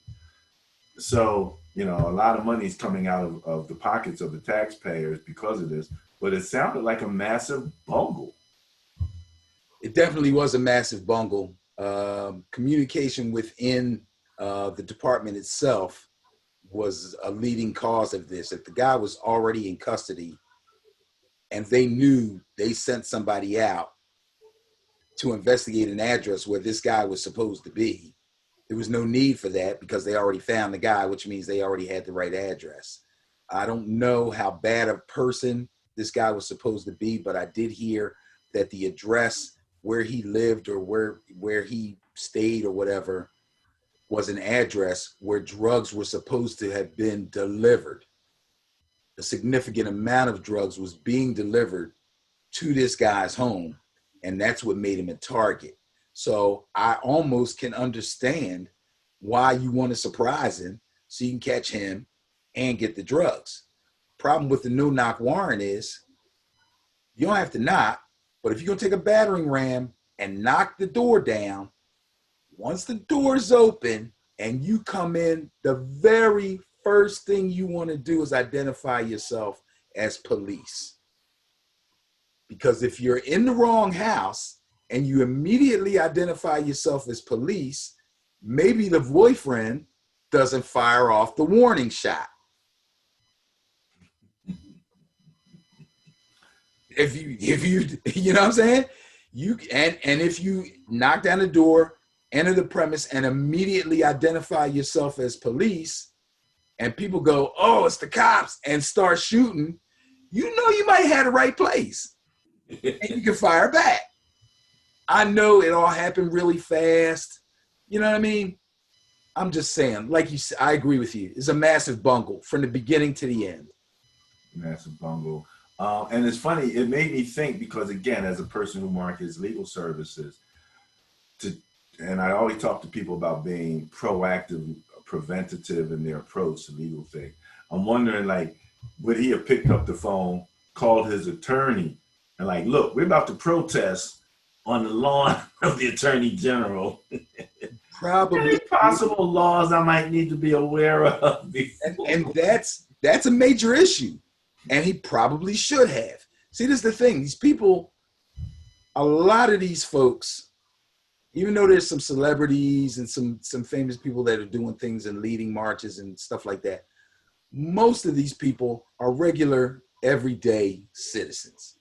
[SPEAKER 1] So, you know, a lot of money is coming out of the pockets of the taxpayers because of this, but it sounded like a massive bungle.
[SPEAKER 2] It definitely was a massive bungle. Communication within the department itself was a leading cause of this. If the guy was already in custody and they knew they sent somebody out to investigate an address where this guy was supposed to be, there was no need for that because they already found the guy, which means they already had the right address. I don't know how bad a person this guy was supposed to be, but I did hear that the address where he lived or where he stayed or whatever was an address where drugs were supposed to have been delivered. A significant amount of drugs was being delivered to this guy's home, and that's what made him a target. So I almost can understand why you want to surprise him so you can catch him and get the drugs. Problem with the no-knock warrant is you don't have to knock, but if you're going to take a battering ram and knock the door down, once the door is open and you come in, the very first thing you want to do is identify yourself as police. Because if you're in the wrong house and you immediately identify yourself as police, maybe the boyfriend doesn't fire off the warning shot. If you you know what I'm saying? And if you knock down the door, enter the premise, and immediately identify yourself as police, and people go, "Oh, it's the cops," and start shooting, you know you might have the right place, and you can fire back. I know it all happened really fast. You know what I mean? I'm just saying, like you said, I agree with you. It's a massive bungle from the beginning to the end.
[SPEAKER 1] Massive bungle. And it's funny, it made me think because, again, as a person who markets legal services, and I always talk to people about being proactive, preventative in their approach to legal things. I'm wondering, like, would he have picked up the phone, called his attorney, and like, look, we're about to protest on the lawn of the attorney general.
[SPEAKER 2] Probably.
[SPEAKER 1] Any possible laws I might need to be aware of before?
[SPEAKER 2] And that's a major issue. And he probably should have. See, this is the thing. These people, a lot of these folks, even though there's some celebrities and some famous people that are doing things and leading marches and stuff like that, most of these people are regular, everyday citizens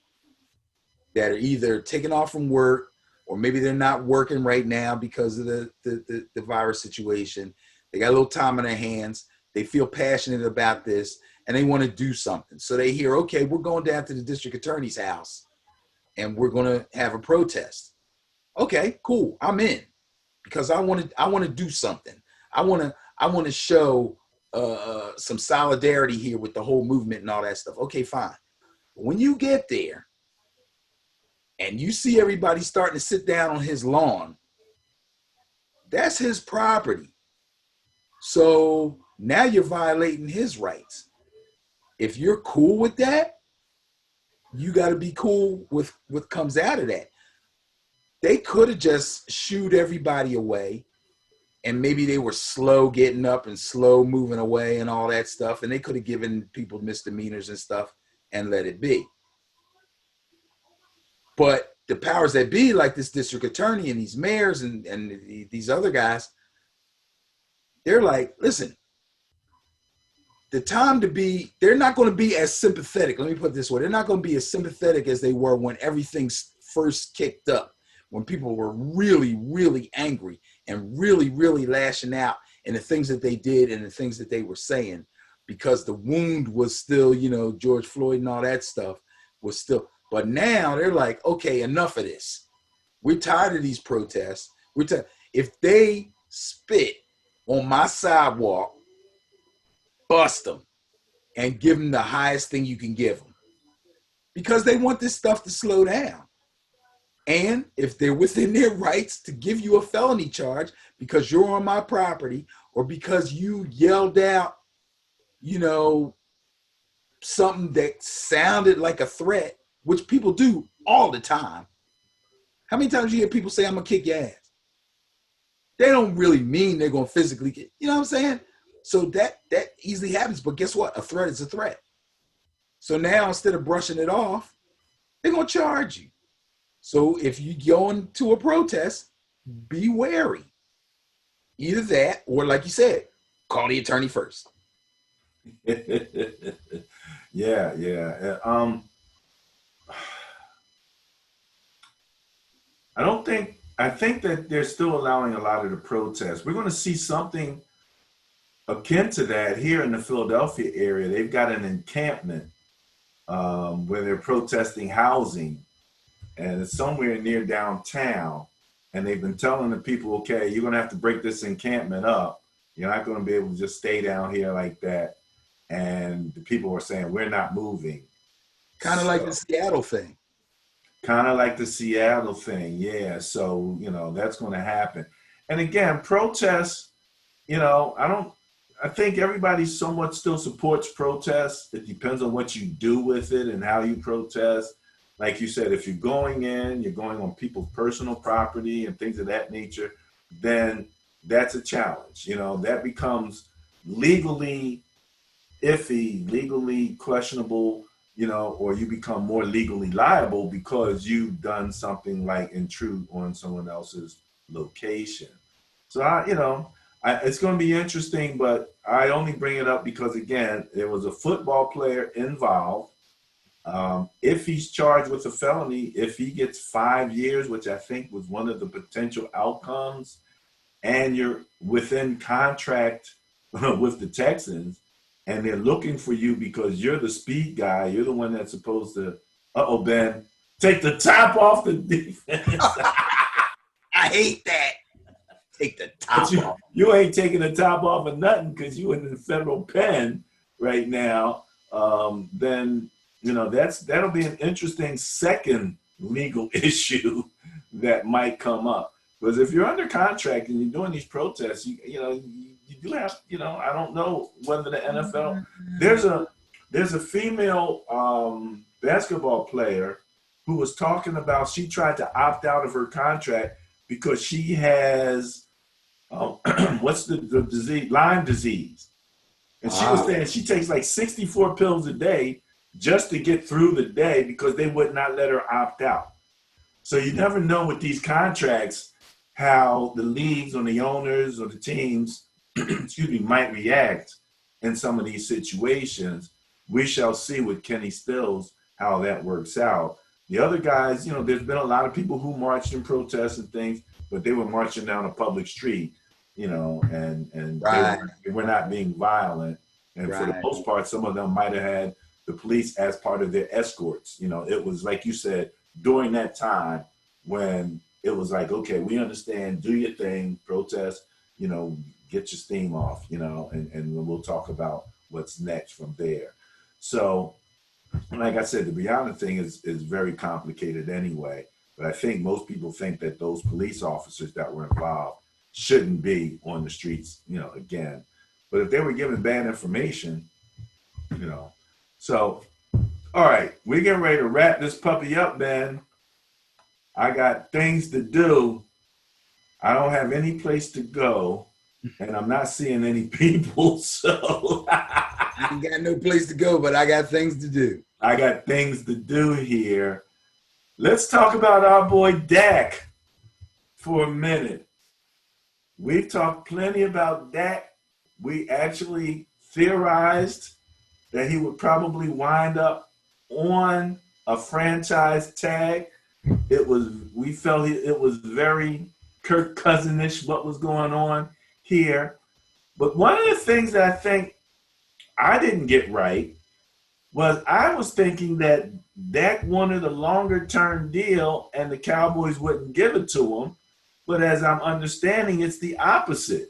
[SPEAKER 2] that are either taking off from work or maybe they're not working right now because of the virus situation. They got a little time on their hands. They feel passionate about this and they want to do something. So they hear, okay, we're going down to the district attorney's house and we're going to have a protest. Okay, cool. I'm in because I want to do something. I want to show some solidarity here with the whole movement and all that stuff. Okay, fine. But when you get there and you see everybody starting to sit down on his lawn, that's his property. So Now you're violating his rights. If you're cool with that, you got to be cool with what comes out of that. They could have just shooed everybody away, and maybe they were slow getting up and slow moving away and all that stuff, and they could have given people misdemeanors and stuff and let it be. But the powers that be, like this district attorney and these mayors and these other guys, they're like, listen, the time to be, they're not going to be as sympathetic. Let me put it this way. They're not going to be as sympathetic as they were when everything first kicked up, when people were really, really angry and really, really lashing out in the things that they did and the things that they were saying, because the wound was still, you know, George Floyd and all that stuff was still. But now they're like, okay, enough of this. We're tired of these protests. If they spit on my sidewalk, bust them and give them the highest thing you can give them, because they want this stuff to slow down. And if they're within their rights to give you a felony charge because you're on my property or because you yelled out, you know, something that sounded like a threat, which people do all the time. How many times you hear people say, I'm gonna kick your ass? They don't really mean they're gonna physically get, you know what I'm saying? So that easily happens, but guess what? A threat is a threat. So now instead of brushing it off, they're gonna charge you. So if you go into a protest, be wary. Either that, or like you said, call the attorney first.
[SPEAKER 1] Yeah. I think that they're still allowing a lot of the protests. We're going to see something akin to that here in the Philadelphia area. They've got an encampment where they're protesting housing, and it's somewhere near downtown. And they've been telling the people, okay, you're going to have to break this encampment up. You're not going to be able to just stay down here like that. And the people are saying, we're not moving.
[SPEAKER 2] Kind of like the Seattle thing.
[SPEAKER 1] Kind of like the Seattle thing, yeah. So, you know, that's going to happen. And again, protests, you know, I think everybody somewhat still supports protests. It depends on what you do with it and how you protest. Like you said, if you're going on people's personal property and things of that nature, then that's a challenge. You know, that becomes legally iffy, legally questionable, you know, or you become more legally liable because you've done something like intrude on someone else's location. So, it's going to be interesting, but I only bring it up because, again, there was a football player involved. If he's charged with a felony, if he gets 5 years, which I think was one of the potential outcomes, and you're within contract with the Texans, and they're looking for you because you're the speed guy, you're the one that's supposed to, Ben, take the top off the defense.
[SPEAKER 2] I hate that. Take the top off.
[SPEAKER 1] You ain't taking the top off of nothing because you in the federal pen right now. Then, you know, that'll be an interesting second legal issue that might come up. Because if you're under contract and you're doing these protests, you do have, you know, I don't know whether the NFL, there's a female basketball player who was talking about, she tried to opt out of her contract because she has, what's the disease? Lyme disease. And she was saying she takes like 64 pills a day just to get through the day because they would not let her opt out. So you never know with these contracts how the leagues or the owners or the teams might react in some of these situations. We shall see with Kenny Stills how that works out. The other guys, you know, there's been a lot of people who marched in protests and things, but they were marching down a public street, you know, and right. they were not being violent. And right. For the most part, some of them might have had the police as part of their escorts. You know, it was like you said, during that time when it was like, okay, we understand, do your thing, protest, you know, get your steam off, you know, and we'll talk about what's next from there. So, like I said, the Breonna thing is very complicated anyway, but I think most people think that those police officers that were involved shouldn't be on the streets, you know, again. But if they were giving bad information, you know. So, all right, we're getting ready to wrap this puppy up, man. I got things to do. I don't have any place to go, and I'm not seeing any people. So
[SPEAKER 2] I ain't got no place to go, but I got things to do.
[SPEAKER 1] I got things to do here. Let's talk about our boy Dak for a minute. We've talked plenty about Dak. We actually theorized that he would probably wind up on a franchise tag. We felt it was very Kirk Cousinish what was going on here. But one of the things that I think I didn't get right was I was thinking that Dak wanted a longer term deal and the Cowboys wouldn't give it to him. But as I'm understanding, it's the opposite.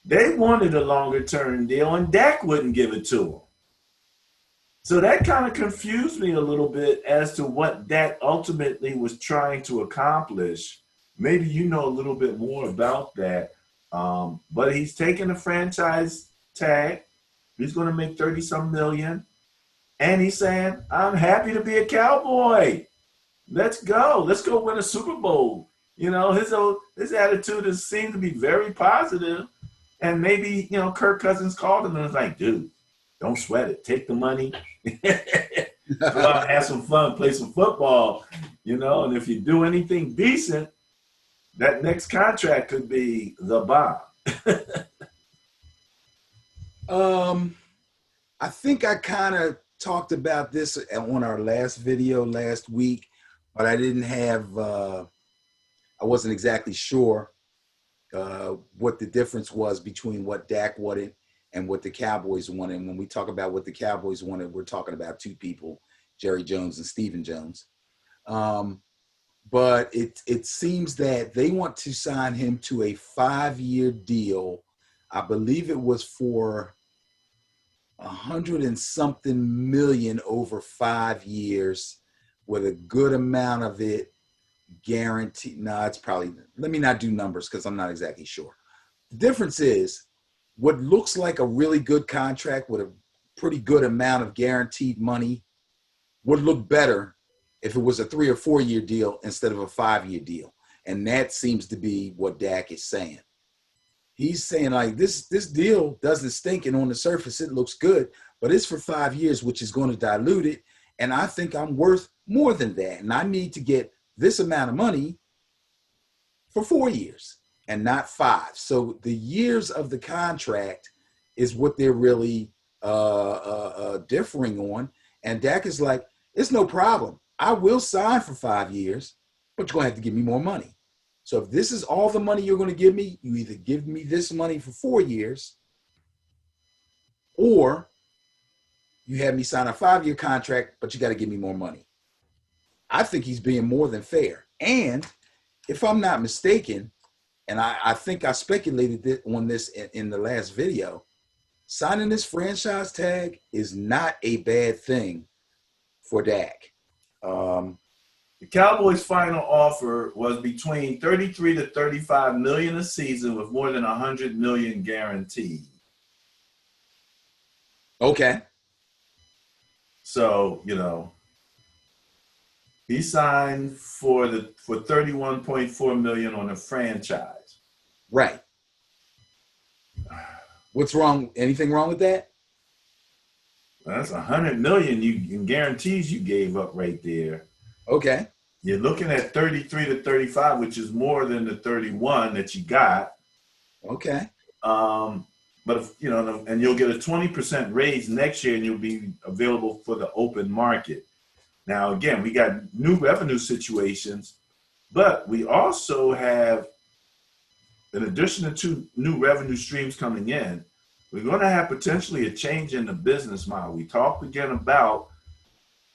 [SPEAKER 1] They wanted a longer term deal and Dak wouldn't give it to him. So that kind of confused me a little bit as to what Dak ultimately was trying to accomplish. Maybe you know a little bit more about that. But he's taking a franchise tag. He's going to make 30-some million. And he's saying, I'm happy to be a Cowboy. Let's go. Let's go win a Super Bowl. You know, his attitude seemed to be very positive. And maybe, you know, Kirk Cousins called him and was like, dude, don't sweat it. Take the money. Go out and have some fun, play some football, you know. And if you do anything decent, that next contract could be the bomb.
[SPEAKER 2] I think I kind of talked about this on our last video last week, but I didn't have, I wasn't exactly sure what the difference was between what Dak wanted and what the Cowboys wanted. And when we talk about what the Cowboys wanted, we're talking about two people, Jerry Jones and Stephen Jones. But it seems that they want to sign him to a 5-year deal. I believe it was for $100 and something million over 5 years, with a good amount of it guaranteed. No, it's probably, let me not do numbers because I'm not exactly sure. The difference is what looks like a really good contract with a pretty good amount of guaranteed money would look better if it was a 3 or 4 year deal instead of a 5-year deal. And that seems to be what Dak is saying. He's saying, like, this deal doesn't stink, and on the surface it looks good, but it's for 5 years, which is going to dilute it. And I think I'm worth more than that. And I need to get this amount of money for 4 years and not 5. So the years of the contract is what they're really differing on. And Dak is like, it's no problem. I will sign for 5 years, but you're going to have to give me more money. So if this is all the money you're going to give me, you either give me this money for 4 years, or you have me sign a 5-year contract, but you got to give me more money. I think he's being more than fair. And if I'm not mistaken, and I think I speculated on this in the last video, signing this franchise tag is not a bad thing for Dak.
[SPEAKER 1] The Cowboys' final offer was between 33 to 35 million a season, with more than 100 million guaranteed.
[SPEAKER 2] Okay.
[SPEAKER 1] So, you know, he signed for 31.4 million on a franchise.
[SPEAKER 2] Right. What's wrong? Anything wrong with that?
[SPEAKER 1] That's 100 million in guarantees you gave up right there.
[SPEAKER 2] Okay.
[SPEAKER 1] You're looking at 33 to 35, which is more than the 31 that you got.
[SPEAKER 2] Okay.
[SPEAKER 1] But if, you know, and you'll get a 20% raise next year, and you'll be available for the open market. Now, again, we got new revenue situations, but we also have, in addition to 2 new revenue streams coming in, we're going to have potentially a change in the business model. We talked again about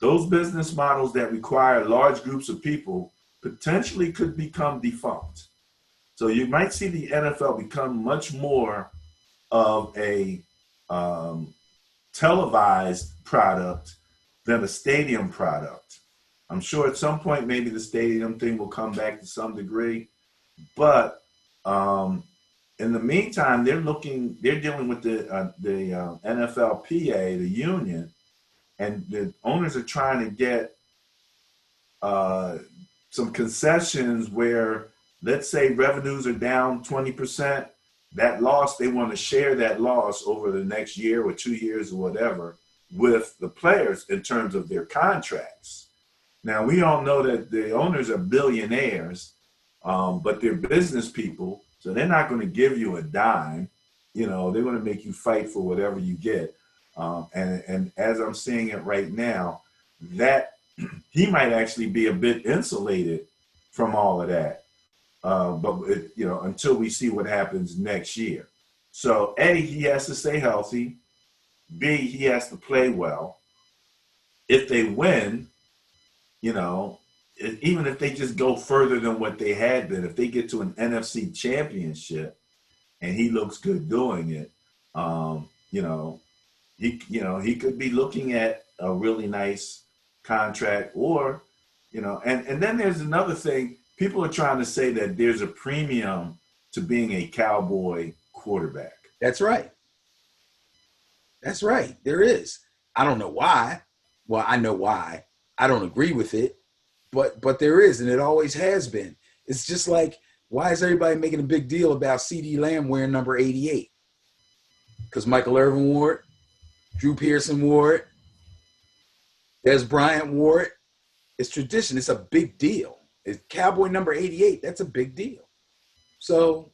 [SPEAKER 1] those business models that require large groups of people potentially could become defunct. So you might see the NFL become much more of a televised product than a stadium product. I'm sure at some point maybe the stadium thing will come back to some degree, but in the meantime, they're dealing with the NFLPA, the union, and the owners are trying to get some concessions where, let's say, revenues are down 20%. That loss, they want to share that loss over the next year or 2 years or whatever with the players in terms of their contracts. Now, we all know that the owners are billionaires, but they're business people, so they're not going to give you a dime. You know, they're going to make you fight for whatever you get. And as I'm seeing it right now, that he might actually be a bit insulated from all of that. Until we see what happens next year. So A, he has to stay healthy. B, he has to play well. If they win, even if they just go further than what they had been, if they get to an NFC championship and he looks good doing it, he could be looking at a really nice contract, or, and then there's another thing. People are trying to say that there's a premium to being a Cowboy quarterback.
[SPEAKER 2] That's right. That's right. There is. I don't know why. Well, I know why. I don't agree with it, but there is, and it always has been. It's just like, why is everybody making a big deal about CeeDee Lamb wearing number 88? Because Michael Irvin wore it, Drew Pearson wore it, Des Bryant wore it. It's tradition. It's a big deal. It's Cowboy number 88. That's a big deal. So,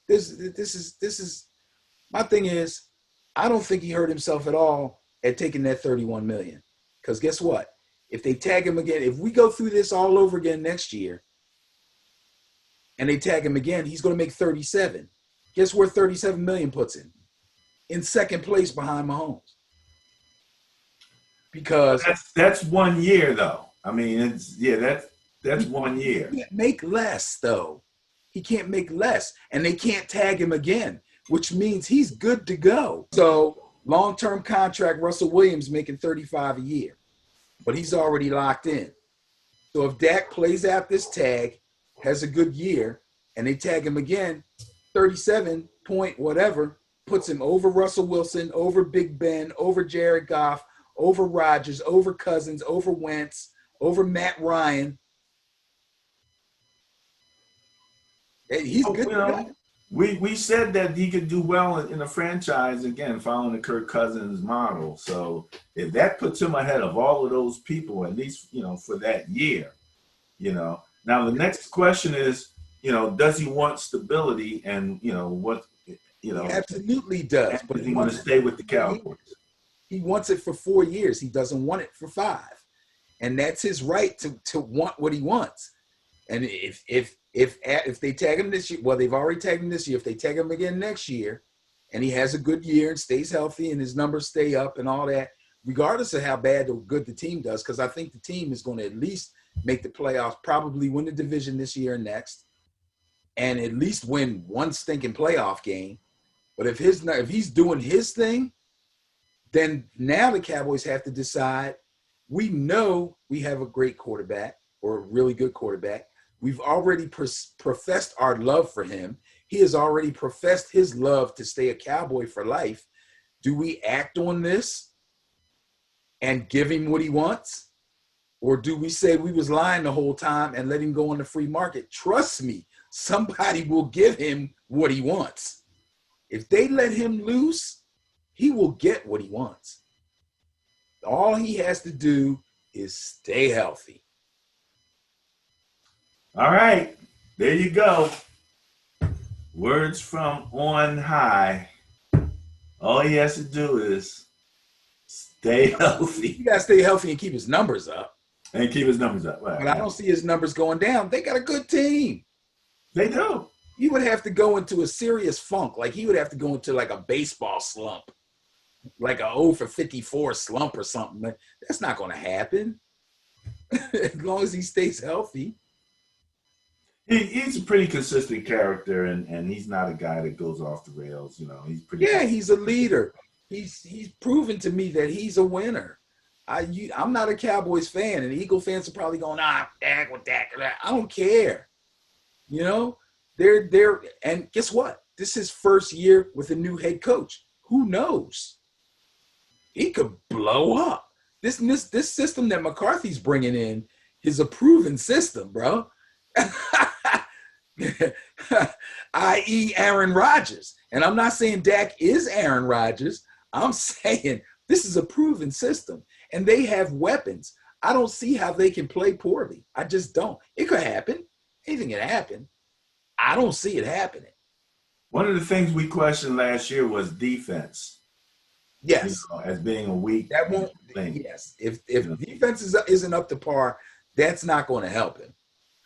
[SPEAKER 2] this is my thing is, I don't think he hurt himself at all at taking that $31 million. Because guess what? If they tag him again, if we go through this all over again next year and they tag him again, he's going to make 37. Guess where 37 million puts him? In second place behind Mahomes. Because
[SPEAKER 1] that's 1 year though. I mean, that's 1 year.
[SPEAKER 2] He can't make less, though. He can't make less. And they can't tag him again, which means he's good to go. So long-term contract, Russell Williams making $35 a year. But he's already locked in. So if Dak plays out this tag, has a good year, and they tag him again, 37 point whatever, puts him over Russell Wilson, over Big Ben, over Jared Goff, over Rodgers, over Cousins, over Wentz, over Matt Ryan. He's good.
[SPEAKER 1] We said that he could do well in a franchise, again, following the Kirk Cousins model. So if that puts him ahead of all of those people, at least, for that year, Now, the next question is, does he want stability, and, what,
[SPEAKER 2] He absolutely does.
[SPEAKER 1] But he want to stay with the Cowboys.
[SPEAKER 2] He wants it for 4 years. He doesn't want it for 5. And that's his right to want what he wants. And if they tag him this year, well, they've already tagged him this year. If they tag him again next year and he has a good year and stays healthy and his numbers stay up and all that, regardless of how bad or good the team does, because I think the team is going to at least make the playoffs, probably win the division this year and next, and at least win one stinking playoff game. But if he's doing his thing, then now the Cowboys have to decide. We know we have a great quarterback, or a really good quarterback. We've already professed our love for him. He has already professed his love to stay a Cowboy for life. Do we act on this and give him what he wants? Or do we say we was lying the whole time and let him go on the free market? Trust me, somebody will give him what he wants. If they let him loose, he will get what he wants. All he has to do is stay healthy.
[SPEAKER 1] All right, there you go. Words from on high. All he has to do is stay healthy.
[SPEAKER 2] He got to stay healthy and keep his numbers up.
[SPEAKER 1] And keep his numbers up. Right.
[SPEAKER 2] But I don't see his numbers going down. They got a good team.
[SPEAKER 1] They do.
[SPEAKER 2] He would have to go into a serious funk. Like he would have to go into like a baseball slump. Like a 0 for 54 slump or something. That's not going to happen. As long as he stays healthy.
[SPEAKER 1] He's a pretty consistent character, and he's not a guy that goes off the rails. He's pretty.
[SPEAKER 2] Yeah, he's a leader. He's proven to me that he's a winner. I'm not a Cowboys fan, and Eagle fans are probably going, Dak with Dak. I don't care. They're and guess what? this is his first year with a new head coach. Who knows? He could blow up. This system that McCarthy's bringing in is a proven system, bro. I.e. Aaron Rodgers. And I'm not saying Dak is Aaron Rodgers. I'm saying this is a proven system. And they have weapons. I don't see how they can play poorly. I just don't. It could happen. Anything can happen. I don't see it happening.
[SPEAKER 1] One of the things we questioned last year was defense.
[SPEAKER 2] Yes.
[SPEAKER 1] As being a weak
[SPEAKER 2] that won't
[SPEAKER 1] thing.
[SPEAKER 2] Yes. If defense isn't up to par, that's not going to help him,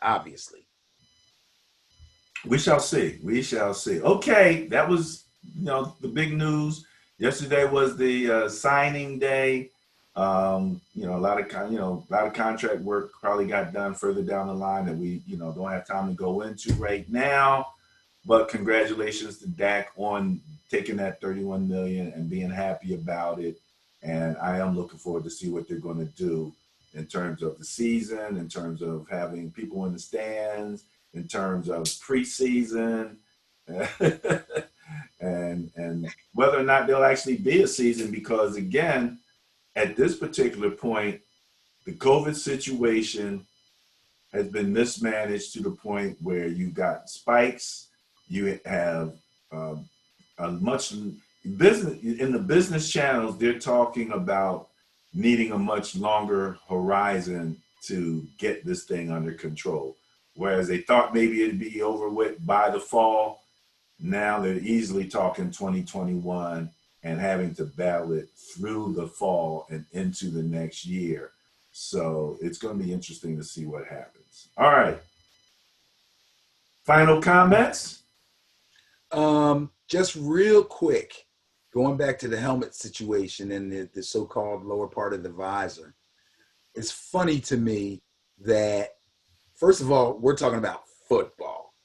[SPEAKER 2] obviously.
[SPEAKER 1] We shall see. We shall see. Okay, that was the big news. Yesterday was the signing day. A lot of contract work probably got done further down the line that we don't have time to go into right now. But congratulations to Dak on taking that $31 million and being happy about it. And I am looking forward to see what they're going to do in terms of the season, in terms of having people in the stands, in terms of preseason, and whether or not there'll actually be a season. Because again, at this particular point, the COVID situation has been mismanaged to the point where you got spikes. You have a much business in the business channels. They're talking about needing a much longer horizon to get this thing under control. Whereas they thought maybe it'd be over with by the fall. Now they're easily talking 2021 and having to battle it through the fall and into the next year. So it's going to be interesting to see what happens. All right. Final comments?
[SPEAKER 2] Just real quick, going back to the helmet situation and the so-called lower part of the visor. It's funny to me that, first of all, we're talking about football,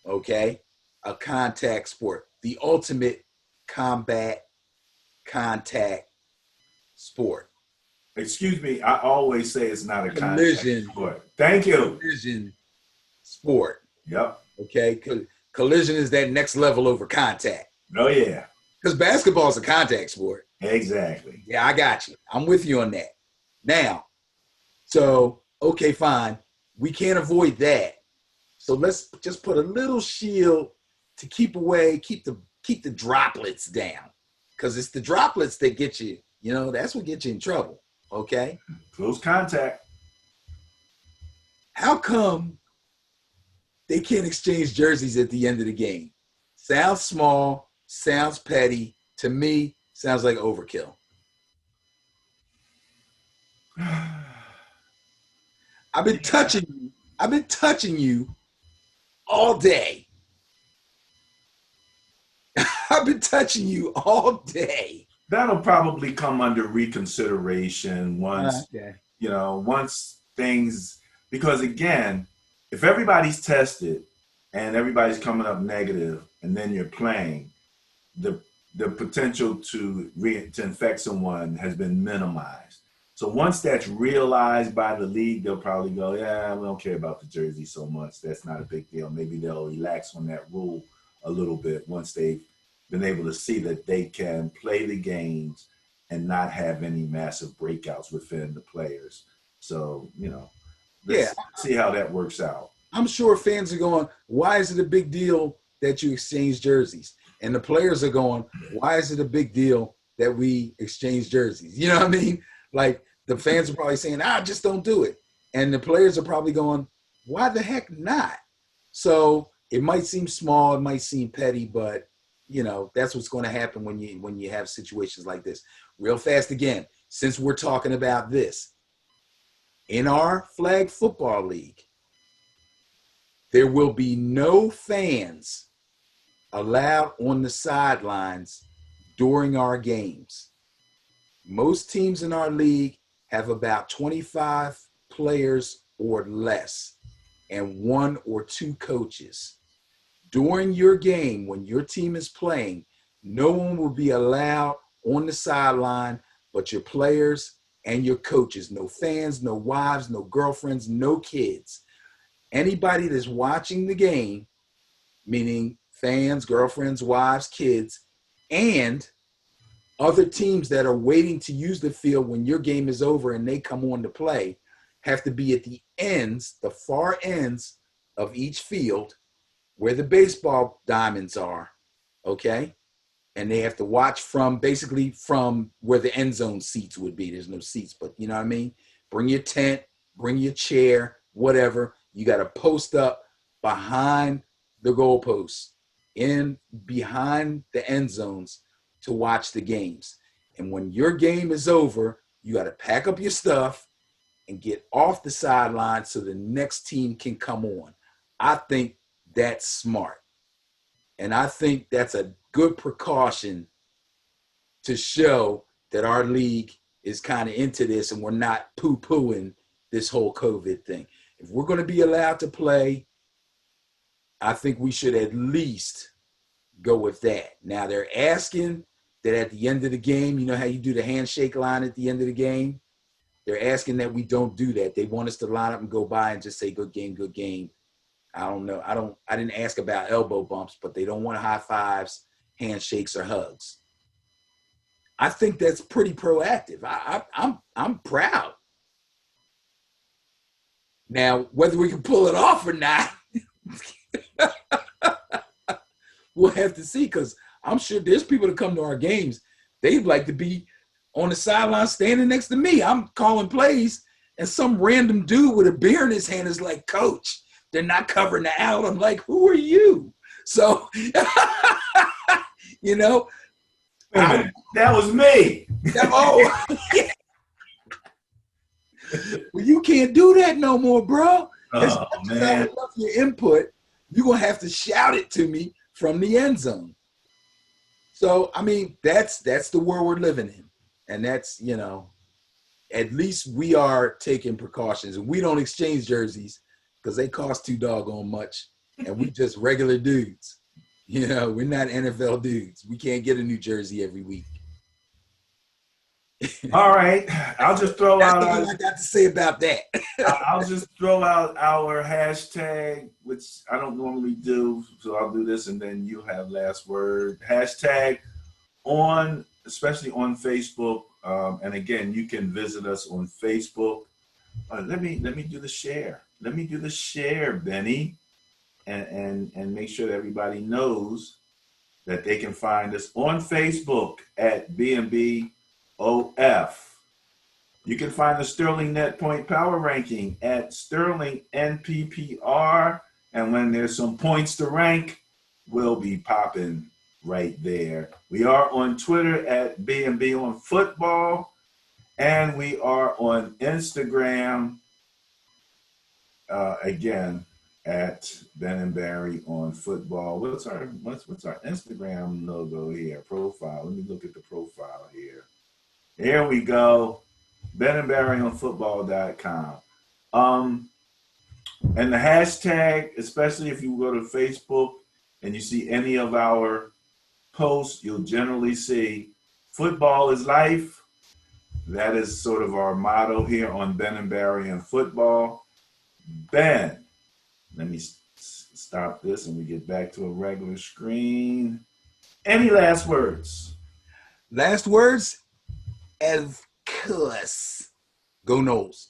[SPEAKER 2] okay? A contact sport, the ultimate combat contact sport.
[SPEAKER 1] Excuse me, I always say it's not a
[SPEAKER 2] Collision
[SPEAKER 1] contact sport. Thank you.
[SPEAKER 2] Collision sport.
[SPEAKER 1] Yep.
[SPEAKER 2] Okay, collision is that next level over contact.
[SPEAKER 1] Oh, yeah.
[SPEAKER 2] Because basketball is a contact sport.
[SPEAKER 1] Exactly.
[SPEAKER 2] Yeah, I got you. I'm with you on that. Now, so, okay, fine. We can't avoid that. So let's just put a little shield to keep the droplets down. Because it's the droplets that get you, that's what gets you in trouble. Okay?
[SPEAKER 1] Close contact.
[SPEAKER 2] How come they can't exchange jerseys at the end of the game? Sounds small, sounds petty. To me, sounds like overkill. I've been touching you all day. I've been touching you all day.
[SPEAKER 1] That'll probably come under reconsideration once,
[SPEAKER 2] Okay.
[SPEAKER 1] once things, because again, if everybody's tested and everybody's coming up negative and then you're playing, the potential to infect someone has been minimized. So once that's realized by the league, they'll probably go, yeah, we don't care about the jersey so much. That's not a big deal. Maybe they'll relax on that rule a little bit once they've been able to see that they can play the games and not have any massive breakouts within the players. So, let's see how that works out.
[SPEAKER 2] I'm sure fans are going, why is it a big deal that you exchange jerseys? And the players are going, why is it a big deal that we exchange jerseys? You know what I mean? Like, the fans are probably saying, just don't do it. And the players are probably going, why the heck not? So it might seem small, it might seem petty, but that's what's going to happen when you have situations like this. Real fast again, since we're talking about this, in our flag football league, there will be no fans allowed on the sidelines during our games. Most teams in our league have about 25 players or less and 1 or 2 coaches. During your game, when your team is playing, no one will be allowed on the sideline but your players and your coaches. No fans, no wives, no girlfriends, no kids. Anybody that's watching the game, meaning fans, girlfriends, wives, kids, and other teams that are waiting to use the field when your game is over and they come on to play have to be at the ends, the far ends of each field where the baseball diamonds are, okay? And they have to watch from basically from where the end zone seats would be. There's no seats, but you know what I mean? Bring your tent, bring your chair, whatever. You got to post up behind the goalposts, in behind the end zones to watch the games. And when your game is over, you got to pack up your stuff and get off the sideline so the next team can come on. I think that's smart. And I think that's a good precaution to show that our league is kind of into this and we're not poo-pooing this whole COVID thing. If we're going to be allowed to play, I think we should at least go with that. Now they're asking that at the end of the game, you know how you do the handshake line at the end of the game? They're asking that we don't do that. They want us to line up and go by and just say, good game, good game. I don't know. I didn't ask about elbow bumps, but they don't want high fives, handshakes, or hugs. I think that's pretty proactive. I'm proud. Now, whether we can pull it off or not, we'll have to see, because I'm sure there's people that come to our games, they'd like to be on the sideline standing next to me. I'm calling plays, and some random dude with a beer in his hand is like, Coach, they're not covering the out. I'm like, who are you? So, you know.
[SPEAKER 1] That was me.
[SPEAKER 2] Oh, yeah. Well, you can't do that no more, bro.
[SPEAKER 1] Oh, man.
[SPEAKER 2] I love your input. You're going to have to shout it to me from the end zone. So, I mean, that's the world we're living in. And that's, you know, at least we are taking precautions. And we don't exchange jerseys because they cost too doggone much. And we just regular dudes. You know, we're not NFL dudes. We can't get a new jersey every week.
[SPEAKER 1] All right. I'll just throw
[SPEAKER 2] That's
[SPEAKER 1] out.
[SPEAKER 2] all I got to say about that.
[SPEAKER 1] I'll just throw out our hashtag, which I don't normally do. So I'll do this and then you have last word. Hashtag on, especially on Facebook. And again, you can visit us on Facebook. Let me do the share. Let me do the share, Benny. And make sure that everybody knows that they can find us on Facebook at B&B OF. You can find the Sterling Net Point Power Ranking at Sterling NPPR. And when there's some points to rank, we'll be popping right there. We are on Twitter at B&B on Football. And we are on Instagram, again, at Ben and Barry on Football. What's our Instagram logo here? Profile. Let me look at the profile here. Here we go. Ben and Barry on football.com. And the hashtag, especially if you go to Facebook and you see any of our posts, you'll generally see football is life. That is sort of our motto here on Ben and Barry and Football. Ben, let me stop this and we get back to a regular screen. Any last words?
[SPEAKER 2] Last words? Of course. Go Noles.